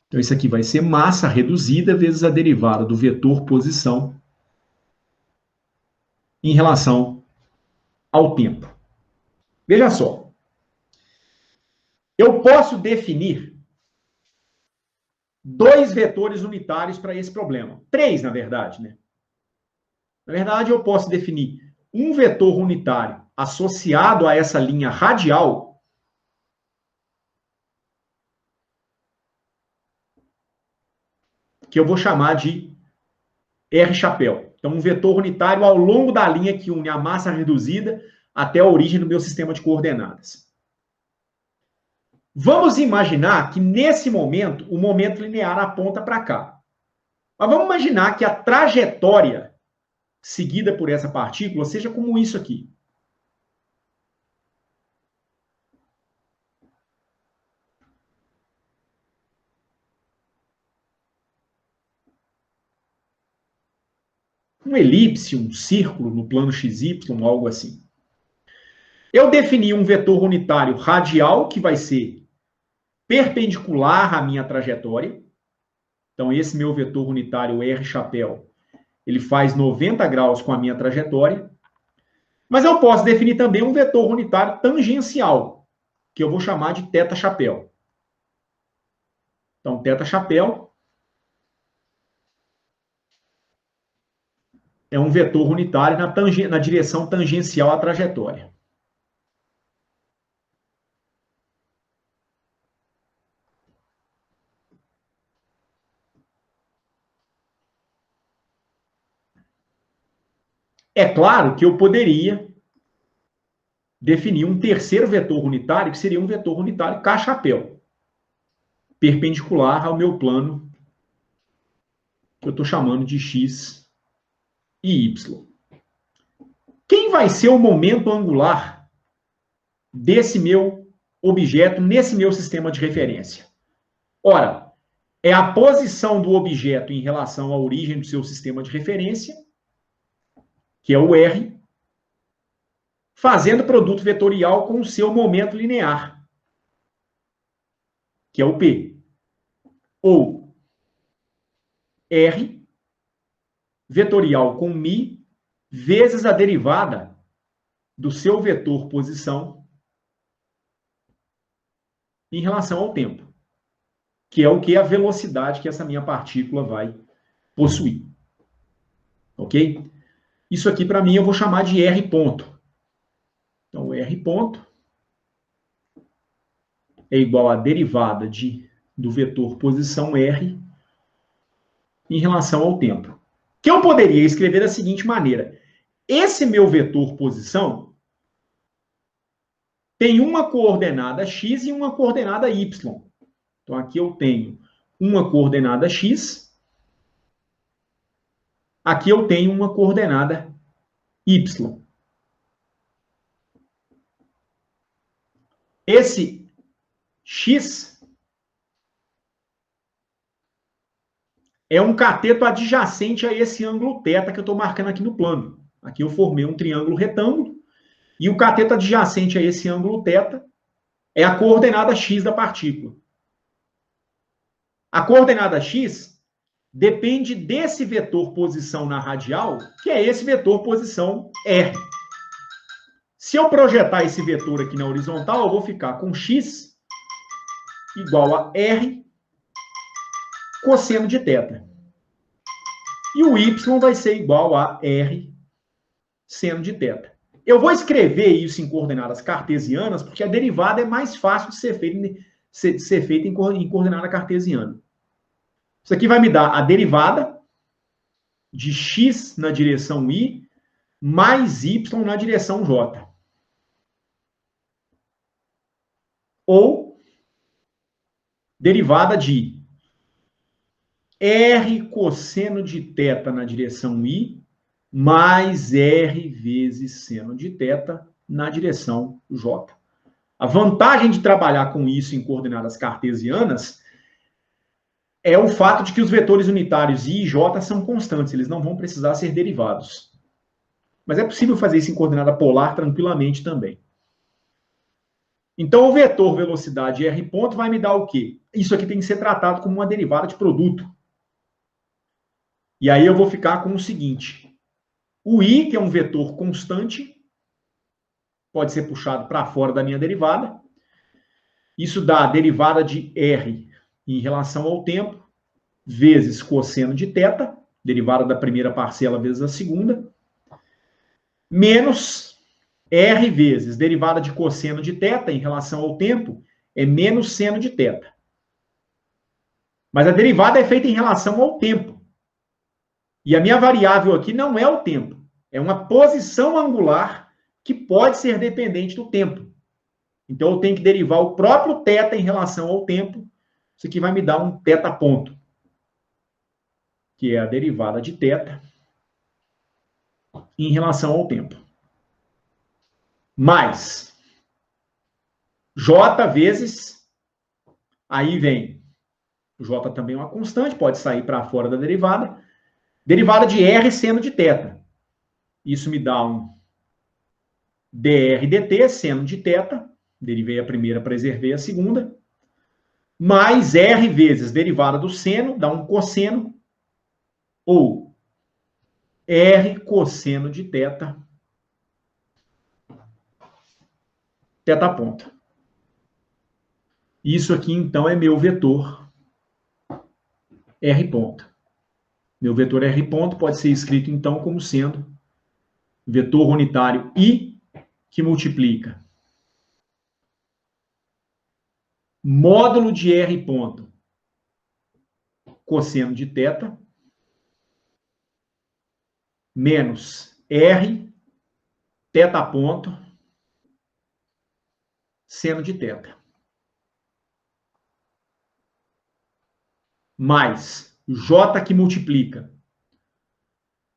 Então, isso aqui vai ser massa reduzida vezes a derivada do vetor posição em relação ao tempo. Veja só. Eu posso definir dois vetores unitários para esse problema. Três, na verdade, né? Na verdade, eu posso definir um vetor unitário associado a essa linha radial que eu vou chamar de R chapéu. Então, um vetor unitário ao longo da linha que une a massa reduzida até a origem do meu sistema de coordenadas. Vamos imaginar que, nesse momento, o momento linear aponta para cá. Mas vamos imaginar que a trajetória seguida por essa partícula seja como isso aqui. Uma elipse, um círculo no plano XY, algo assim. Eu defini um vetor unitário radial, que vai ser perpendicular à minha trajetória. Então, esse meu vetor unitário R chapéu, ele faz 90 graus com a minha trajetória. Mas eu posso definir também um vetor unitário tangencial, que eu vou chamar de θ chapéu. Então, θ chapéu é um vetor unitário na direção tangencial à trajetória. É claro que eu poderia definir um terceiro vetor unitário, que seria um vetor unitário K-chapéu, perpendicular ao meu plano, que eu estou chamando de X e Y. Quem vai ser o momento angular desse meu objeto, nesse meu sistema de referência? Ora, é a posição do objeto em relação à origem do seu sistema de referência, que é o R, fazendo produto vetorial com o seu momento linear, que é o P. Ou R vetorial com μ vezes a derivada do seu vetor posição em relação ao tempo, que é o que? A velocidade que essa minha partícula vai possuir. Ok? Isso aqui, para mim, eu vou chamar de R ponto. Então, R ponto é igual à derivada do vetor posição R em relação ao tempo. Que eu poderia escrever da seguinte maneira. Esse meu vetor posição tem uma coordenada x e uma coordenada y. Então, aqui eu tenho uma coordenada x, aqui eu tenho uma coordenada y. Esse x é um cateto adjacente a esse ângulo θ que eu estou marcando aqui no plano. Aqui eu formei um triângulo retângulo, e o cateto adjacente a esse ângulo θ é a coordenada x da partícula. A coordenada x depende desse vetor posição na radial, que é esse vetor posição R. Se eu projetar esse vetor aqui na horizontal, eu vou ficar com x igual a R cosseno de θ. E o y vai ser igual a R seno de θ. Eu vou escrever isso em coordenadas cartesianas, porque a derivada é mais fácil de ser feita em coordenada cartesiana. Isso aqui vai me dar a derivada de x na direção y mais y na direção j. Ou derivada de R cosseno de θ na direção y mais R vezes seno de θ na direção j. A vantagem de trabalhar com isso em coordenadas cartesianas é o fato de que os vetores unitários i e j são constantes, eles não vão precisar ser derivados. Mas é possível fazer isso em coordenada polar tranquilamente também. Então, o vetor velocidade R ponto vai me dar o quê? Isso aqui tem que ser tratado como uma derivada de produto. E aí eu vou ficar com o seguinte. O i, que é um vetor constante, pode ser puxado para fora da minha derivada. Isso dá a derivada de R em relação ao tempo, vezes cosseno de θ, derivada da primeira parcela vezes a segunda, menos R vezes derivada de cosseno de θ em relação ao tempo, é menos seno de θ. Mas a derivada é feita em relação ao tempo. E a minha variável aqui não é o tempo, é uma posição angular que pode ser dependente do tempo. Então, eu tenho que derivar o próprio θ em relação ao tempo. Isso aqui vai me dar um θ ponto, que é a derivada de θ em relação ao tempo. Mais J vezes, aí vem, o J também é uma constante, pode sair para fora da derivada de R seno de θ. Isso me dá um dr dt, seno de θ, derivei a primeira, preservei a segunda, mais R vezes derivada do seno, dá um cosseno, ou R cosseno de θ, θ ponta. Isso aqui, então, é meu vetor R ponta. Meu vetor R ponto pode ser escrito, então, como sendo vetor unitário I, que multiplica módulo de R ponto cosseno de θ, menos R θ ponto seno de θ. Mais J, que multiplica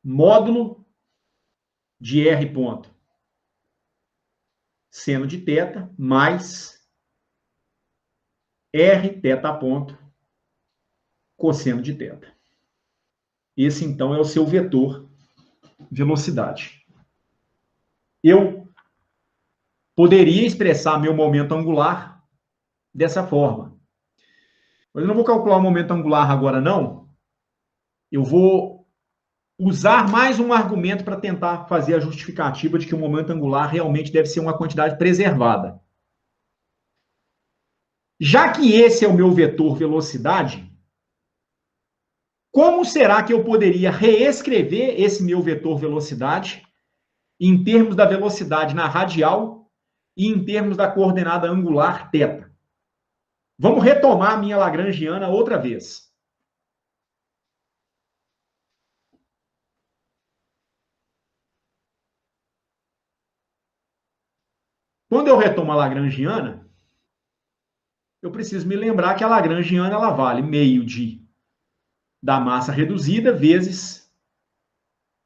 módulo de R ponto seno de θ, mais R θ ponto cosseno de θ. Esse, então, é o seu vetor velocidade. Eu poderia expressar meu momento angular dessa forma. Mas eu não vou calcular o momento angular agora, não. Eu vou usar mais um argumento para tentar fazer a justificativa de que o momento angular realmente deve ser uma quantidade preservada. Já que esse é o meu vetor velocidade, como será que eu poderia reescrever esse meu vetor velocidade em termos da velocidade na radial e em termos da coordenada angular θ? Vamos retomar a minha lagrangiana outra vez. Quando eu retomo a lagrangiana, eu preciso me lembrar que a lagrangiana ela vale meio da massa reduzida vezes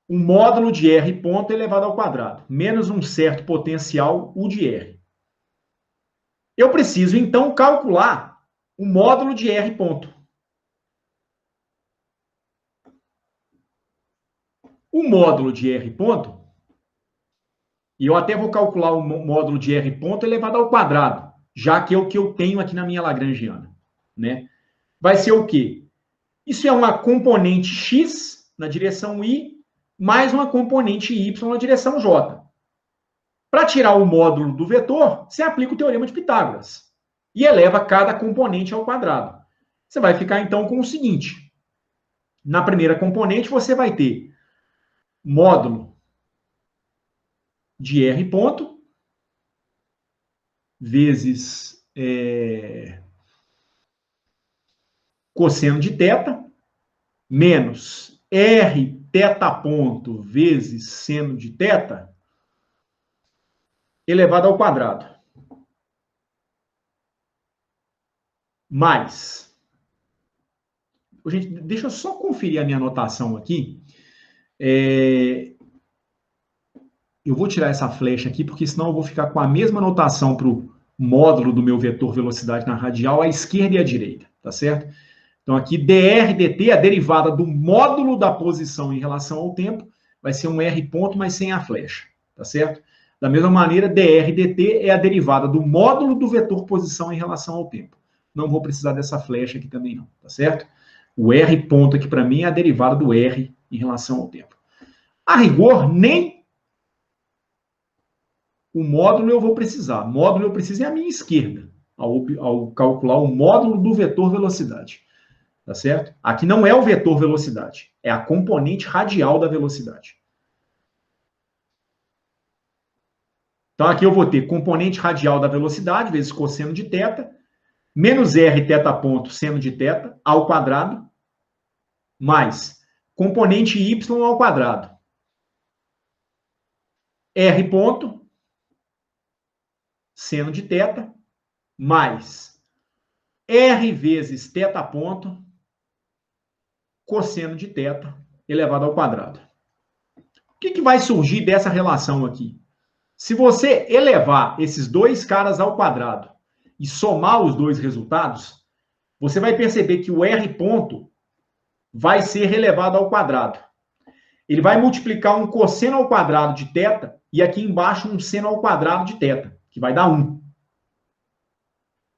o módulo de R ponto elevado ao quadrado, menos um certo potencial U de R. Eu preciso, então, calcular o módulo de R ponto. O módulo de R ponto, e eu até vou calcular o módulo de R ponto elevado ao quadrado, já que é o que eu tenho aqui na minha lagrangiana, né? Vai ser o quê? Isso é uma componente x na direção y, mais uma componente y na direção j. Para tirar o módulo do vetor, você aplica o teorema de Pitágoras e eleva cada componente ao quadrado. Você vai ficar, então, com o seguinte. Na primeira componente, você vai ter módulo de R ponto vezes cosseno de θ, menos R θ ponto vezes seno de θ, elevado ao quadrado. Mais. Gente, deixa eu só conferir a minha anotação aqui. Eu vou tirar essa flecha aqui, porque senão eu vou ficar com a mesma anotação para o módulo do meu vetor velocidade na radial, à esquerda e à direita, tá certo? Então, aqui, dr dt, a derivada do módulo da posição em relação ao tempo, vai ser um R ponto, mas sem a flecha, tá certo? Da mesma maneira, dr dt é a derivada do módulo do vetor posição em relação ao tempo. Não vou precisar dessa flecha aqui também não, tá certo? O R ponto aqui para mim é a derivada do R em relação ao tempo. A rigor, nem o módulo eu vou precisar. Módulo eu preciso é à minha esquerda, ao calcular o módulo do vetor velocidade. Tá certo? Aqui não é o vetor velocidade, é a componente radial da velocidade. Então, aqui eu vou ter componente radial da velocidade, vezes cosseno de θ, menos R θ ponto seno de θ ao quadrado, mais componente y ao quadrado. R ponto, seno de θ, mais R vezes θ ponto, cosseno de θ elevado ao quadrado. O que vai surgir dessa relação aqui? Se você elevar esses dois caras ao quadrado e somar os dois resultados, você vai perceber que o R ponto vai ser elevado ao quadrado. Ele vai multiplicar um cosseno ao quadrado de θ e aqui embaixo um seno ao quadrado de θ, que vai dar 1.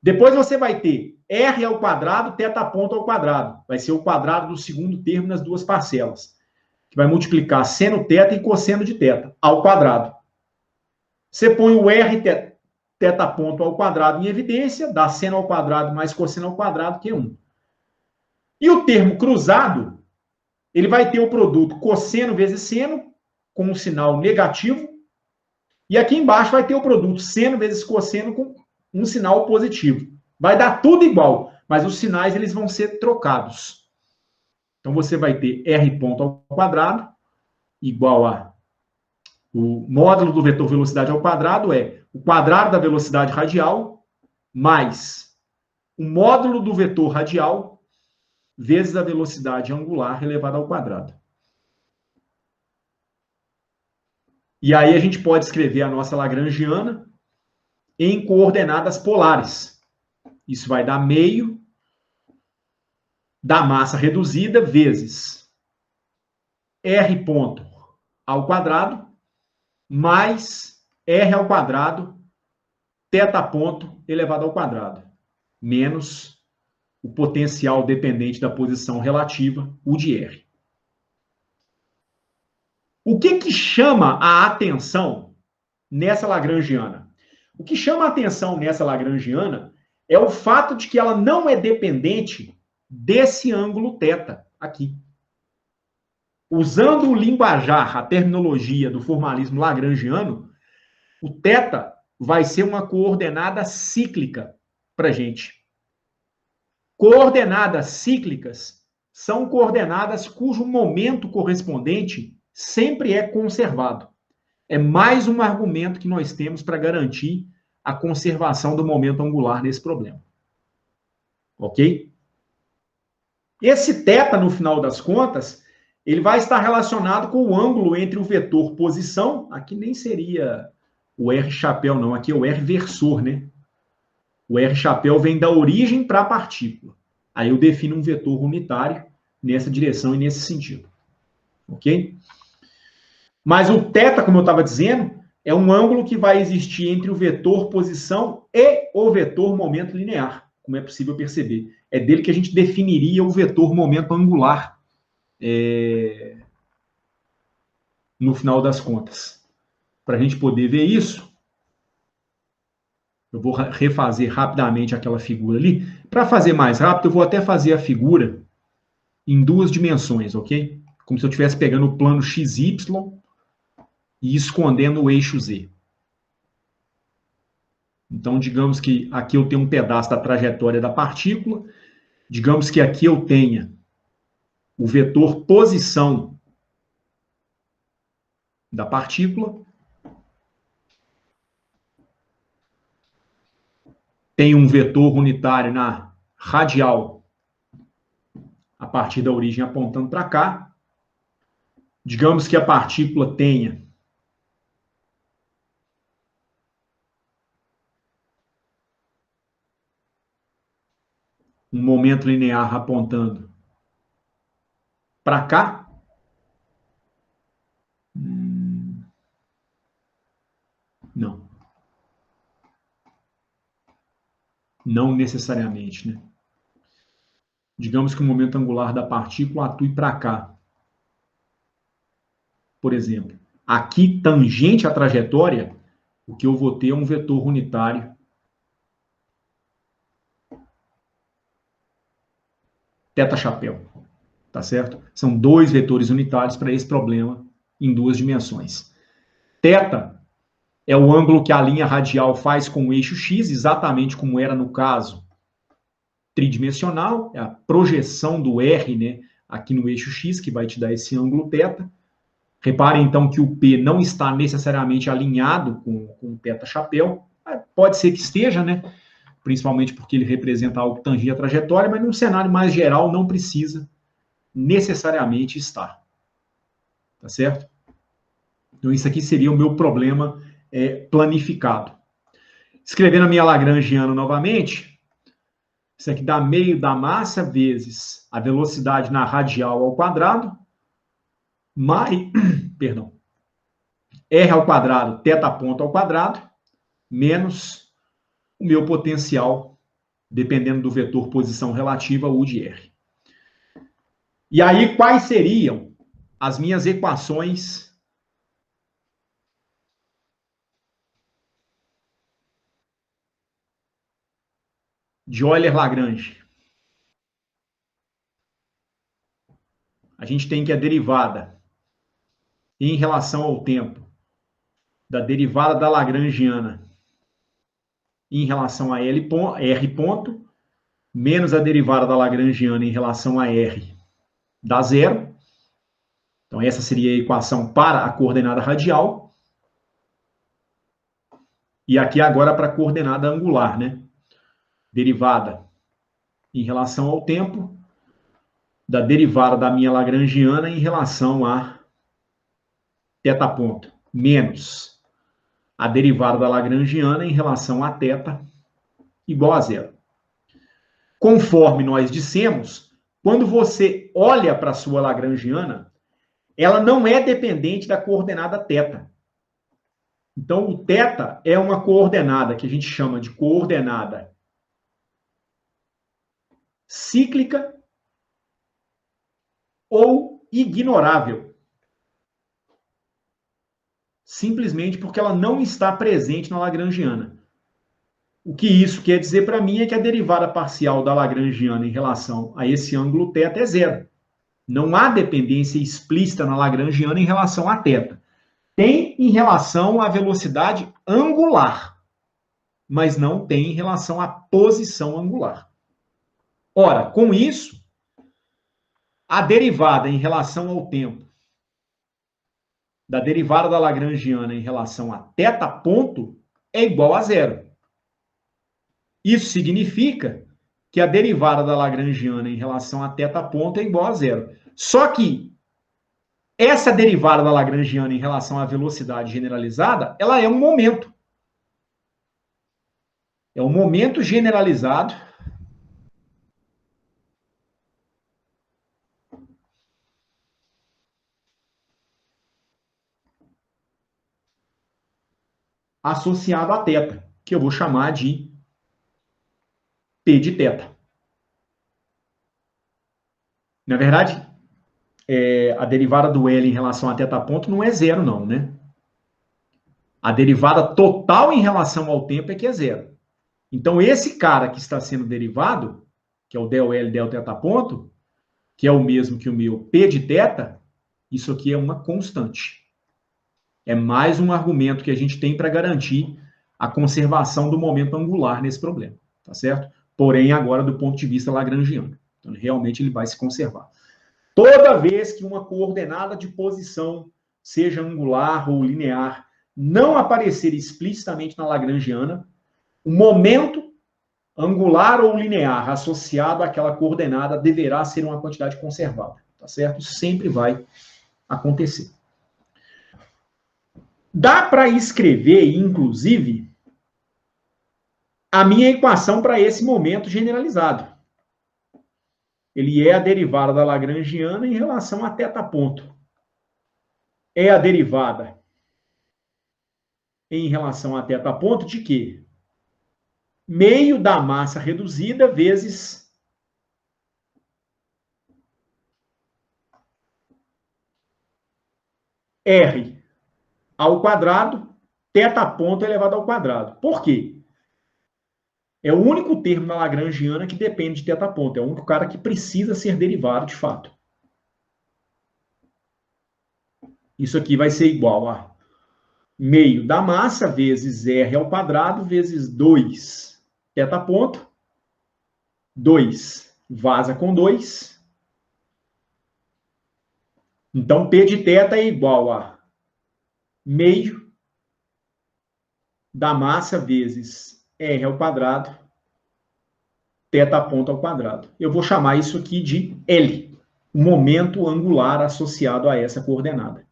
Depois você vai ter R ao quadrado, θ ponto ao quadrado. Vai ser o quadrado do segundo termo nas duas parcelas. Que vai multiplicar seno θ e cosseno de θ ao quadrado. Você põe o R θ ponto ao quadrado em evidência, dá seno ao quadrado mais cosseno ao quadrado, que é 1. E o termo cruzado, ele vai ter o produto cosseno vezes seno, com um sinal negativo, e aqui embaixo vai ter o produto seno vezes cosseno com um sinal positivo. Vai dar tudo igual, mas os sinais eles vão ser trocados. Então você vai ter R ponto ao quadrado igual a o módulo do vetor velocidade ao quadrado é o quadrado da velocidade radial mais o módulo do vetor radial vezes a velocidade angular elevada ao quadrado. E aí a gente pode escrever a nossa lagrangiana em coordenadas polares. Isso vai dar meio da massa reduzida vezes R ponto ao quadrado mais R ao quadrado θ ponto elevado ao quadrado, menos o potencial dependente da posição relativa, o de R. O que chama a atenção nessa lagrangiana? O que chama a atenção nessa lagrangiana é o fato de que ela não é dependente desse ângulo θ aqui. Usando o linguajar, a terminologia do formalismo lagrangiano, o θ vai ser uma coordenada cíclica para a gente. Coordenadas cíclicas são coordenadas cujo momento correspondente sempre é conservado. É mais um argumento que nós temos para garantir a conservação do momento angular nesse problema. Ok? Esse θ, no final das contas, ele vai estar relacionado com o ângulo entre o vetor posição, aqui nem seria o R chapéu, não, aqui é o R versor, né? O R chapéu vem da origem para a partícula. Aí eu defino um vetor unitário nessa direção e nesse sentido. Ok? Mas o θ, como eu estava dizendo, é um ângulo que vai existir entre o vetor posição e o vetor momento linear, como é possível perceber. É dele que a gente definiria o vetor momento angular no final das contas. Para a gente poder ver isso, eu vou refazer rapidamente aquela figura ali. Para fazer mais rápido, eu vou até fazer a figura em duas dimensões, ok? Como se eu estivesse pegando o plano XY e escondendo o eixo Z. Então, digamos que aqui eu tenho um pedaço da trajetória da partícula. Digamos que aqui eu tenha o vetor posição da partícula. Tem um vetor unitário na radial a partir da origem apontando para cá. Digamos que a partícula tenha um momento linear apontando para cá. Não. Não necessariamente, né? Digamos que o momento angular da partícula atue para cá. Por exemplo, aqui, tangente à trajetória, o que eu vou ter é um vetor unitário θ chapéu. Tá certo? São dois vetores unitários para esse problema em duas dimensões. Θ é o ângulo que a linha radial faz com o eixo X, exatamente como era no caso tridimensional, é a projeção do R, né, aqui no eixo X, que vai te dar esse ângulo θ. Reparem, então, que o P não está necessariamente alinhado com o θ chapéu. Pode ser que esteja, né? Principalmente porque ele representa algo que tangia a trajetória, mas num cenário mais geral não precisa necessariamente estar. Tá certo? Então, isso aqui seria o meu problema planificado. Escrevendo a minha lagrangiana novamente, isso aqui dá meio da massa vezes a velocidade na radial ao quadrado, mais, perdão, R ao quadrado, θ ponto ao quadrado, menos o meu potencial dependendo do vetor posição relativa, U de R. E aí, quais seriam as minhas equações de Euler-Lagrange? A gente tem que a derivada em relação ao tempo da derivada da Lagrangiana em relação a R ponto, menos a derivada da Lagrangiana em relação a R dá zero. Então, essa seria a equação para a coordenada radial. E aqui agora para a coordenada angular, né? Derivada em relação ao tempo da derivada da minha Lagrangiana em relação a θ ponto, menos a derivada da Lagrangiana em relação a θ igual a zero. Conforme nós dissemos, quando você olha para a sua Lagrangiana, ela não é dependente da coordenada θ. Então, o θ é uma coordenada que a gente chama de coordenada cíclica ou ignorável. Simplesmente porque ela não está presente na Lagrangiana. O que isso quer dizer para mim é que a derivada parcial da Lagrangiana em relação a esse ângulo θ é zero. Não há dependência explícita na Lagrangiana em relação a θ. Tem em relação à velocidade angular, mas não tem em relação à posição angular. Ora, com isso, a derivada em relação ao tempo da derivada da Lagrangiana em relação a θ ponto é igual a zero. Isso significa que a derivada da Lagrangiana em relação a θ ponto é igual a zero. Só que essa derivada da Lagrangiana em relação à velocidade generalizada, ela é um momento. É um momento generalizado associado a θ, que eu vou chamar de P de θ. Na verdade, a derivada do L em relação a θ ponto não é zero, não, né? A derivada total em relação ao tempo é que é zero. Então, esse cara que está sendo derivado, que é o del L del θ ponto, que é o mesmo que o meu P de θ, isso aqui é uma constante. É mais um argumento que a gente tem para garantir a conservação do momento angular nesse problema, tá certo? Porém, agora do ponto de vista lagrangiano. Então, realmente ele vai se conservar. Toda vez que uma coordenada de posição, seja angular ou linear, não aparecer explicitamente na lagrangiana, o momento angular ou linear associado àquela coordenada deverá ser uma quantidade conservada, tá certo? Isso sempre vai acontecer. Dá para escrever, inclusive, a minha equação para esse momento generalizado. Ele é a derivada da Lagrangiana em relação a θ ponto. É a derivada em relação a θ ponto de quê? Meio da massa reduzida vezes R ao quadrado, θ ponto elevado ao quadrado. Por quê? É o único termo na Lagrangiana que depende de θ ponto. É o único cara que precisa ser derivado de fato. Isso aqui vai ser igual a meio da massa vezes R ao quadrado vezes 2 θ ponto. 2 vaza com 2. Então, P de θ é igual a meio da massa vezes R ao quadrado, θ ponto ao quadrado. Eu vou chamar isso aqui de L, o momento angular associado a essa coordenada.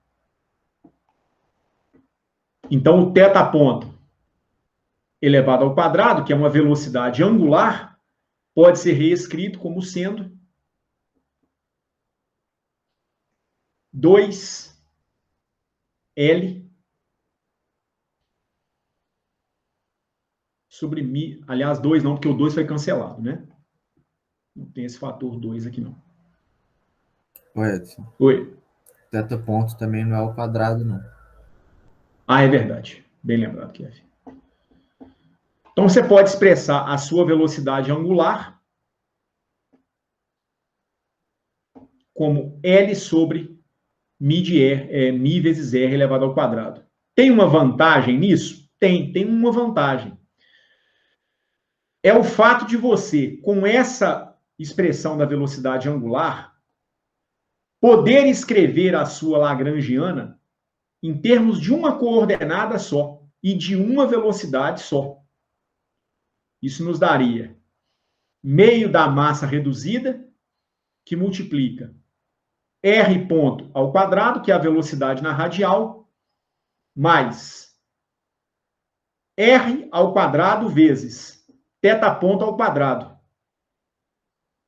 Então, o θ ponto elevado ao quadrado, que é uma velocidade angular, pode ser reescrito como sendo 2L sobre mi... Aliás, 2 não, porque o 2 foi cancelado, né? Não tem esse fator 2 aqui, não. Ô, Edson, Oi. teta ponto também não é ao quadrado, não. Ah, é verdade. Bem lembrado, Kevin. Então, você pode expressar a sua velocidade angular como L sobre mi de R, mi vezes R elevado ao quadrado. Tem uma vantagem nisso? Tem uma vantagem. É o fato de você, com essa expressão da velocidade angular, poder escrever a sua lagrangiana em termos de uma coordenada só e de uma velocidade só. Isso nos daria meio da massa reduzida, que multiplica r ponto ao quadrado, que é a velocidade na radial, mais r ao quadrado vezes θ ponto ao quadrado,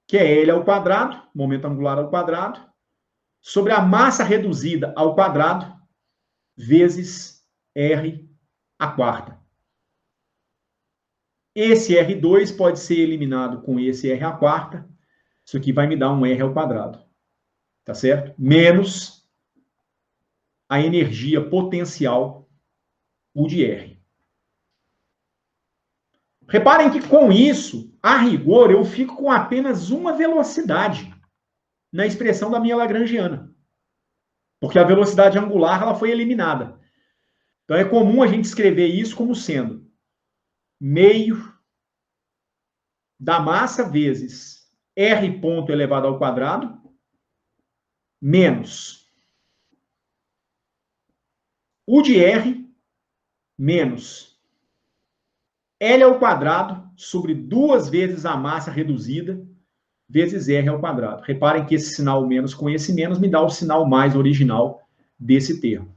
que é L ao quadrado, momento angular ao quadrado, sobre a massa reduzida ao quadrado, vezes R à quarta. Esse R2 pode ser eliminado com esse R à quarta. Isso aqui vai me dar um R ao quadrado. Tá certo? Menos a energia potencial, U de R. Reparem que com isso, a rigor, eu fico com apenas uma velocidade na expressão da minha lagrangiana. Porque a velocidade angular ela foi eliminada. Então é comum a gente escrever isso como sendo meio da massa vezes R ponto elevado ao quadrado menos U de R menos L ao quadrado sobre 2 vezes a massa reduzida vezes R ao quadrado. Reparem que esse sinal menos com esse menos me dá o sinal mais original desse termo.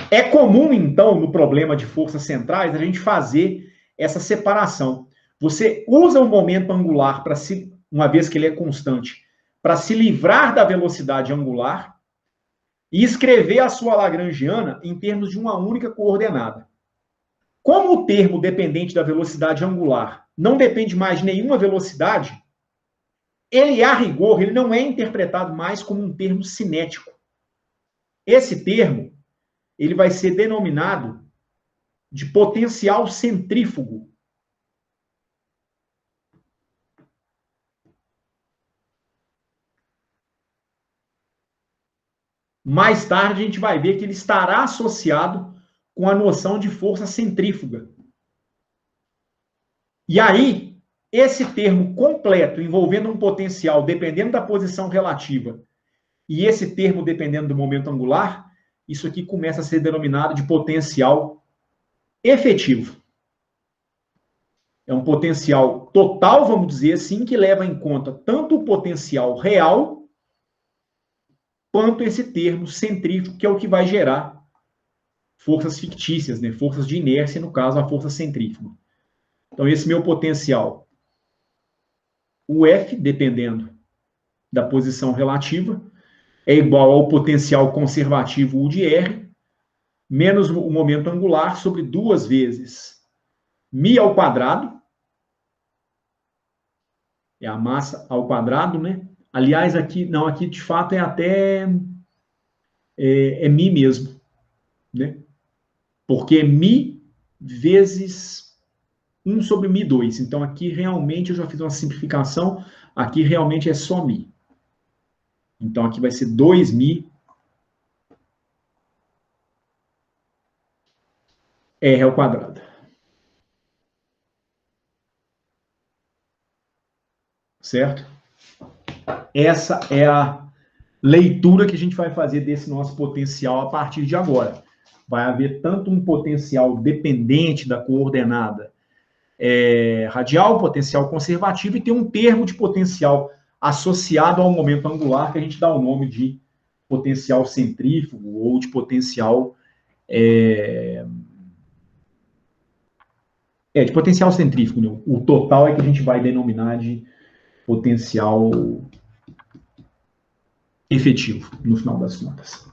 É comum, então, no problema de forças centrais, a gente fazer essa separação. Você usa o momento angular para se, uma vez que ele é constante, para se livrar da velocidade angular e escrever a sua lagrangiana em termos de uma única coordenada. Como o termo dependente da velocidade angular não depende mais de nenhuma velocidade, ele, a rigor, ele não é interpretado mais como um termo cinético. Esse termo ele vai ser denominado de potencial centrífugo. Mais tarde a gente vai ver que ele estará associado com a noção de força centrífuga. E aí, esse termo completo, envolvendo um potencial dependendo da posição relativa, e esse termo dependendo do momento angular, isso aqui começa a ser denominado de potencial efetivo. É um potencial total, vamos dizer assim, que leva em conta tanto o potencial real, quanto esse termo centrífugo, que é o que vai gerar forças fictícias, né? Forças de inércia, no caso, a força centrífuga. Então, esse meu potencial, o F, dependendo da posição relativa, é igual ao potencial conservativo U de R, menos o momento angular sobre 2 vezes μ ao quadrado, é a massa ao quadrado, né? Aliás, aqui, não, aqui de fato é até μ mesmo, né? Porque é μ vezes 1 sobre μ2. Então, aqui realmente eu já fiz uma simplificação, aqui realmente é só μ. Então, aqui vai ser 2μ R ao quadrado. Certo? Essa é a leitura que a gente vai fazer desse nosso potencial a partir de agora. Vai haver tanto um potencial dependente da coordenada radial, potencial conservativo, e tem um termo de potencial associado ao momento angular, que a gente dá o nome de potencial centrífugo ou de potencial de potencial centrífugo, né? O total é que a gente vai denominar de potencial efetivo, no final das contas.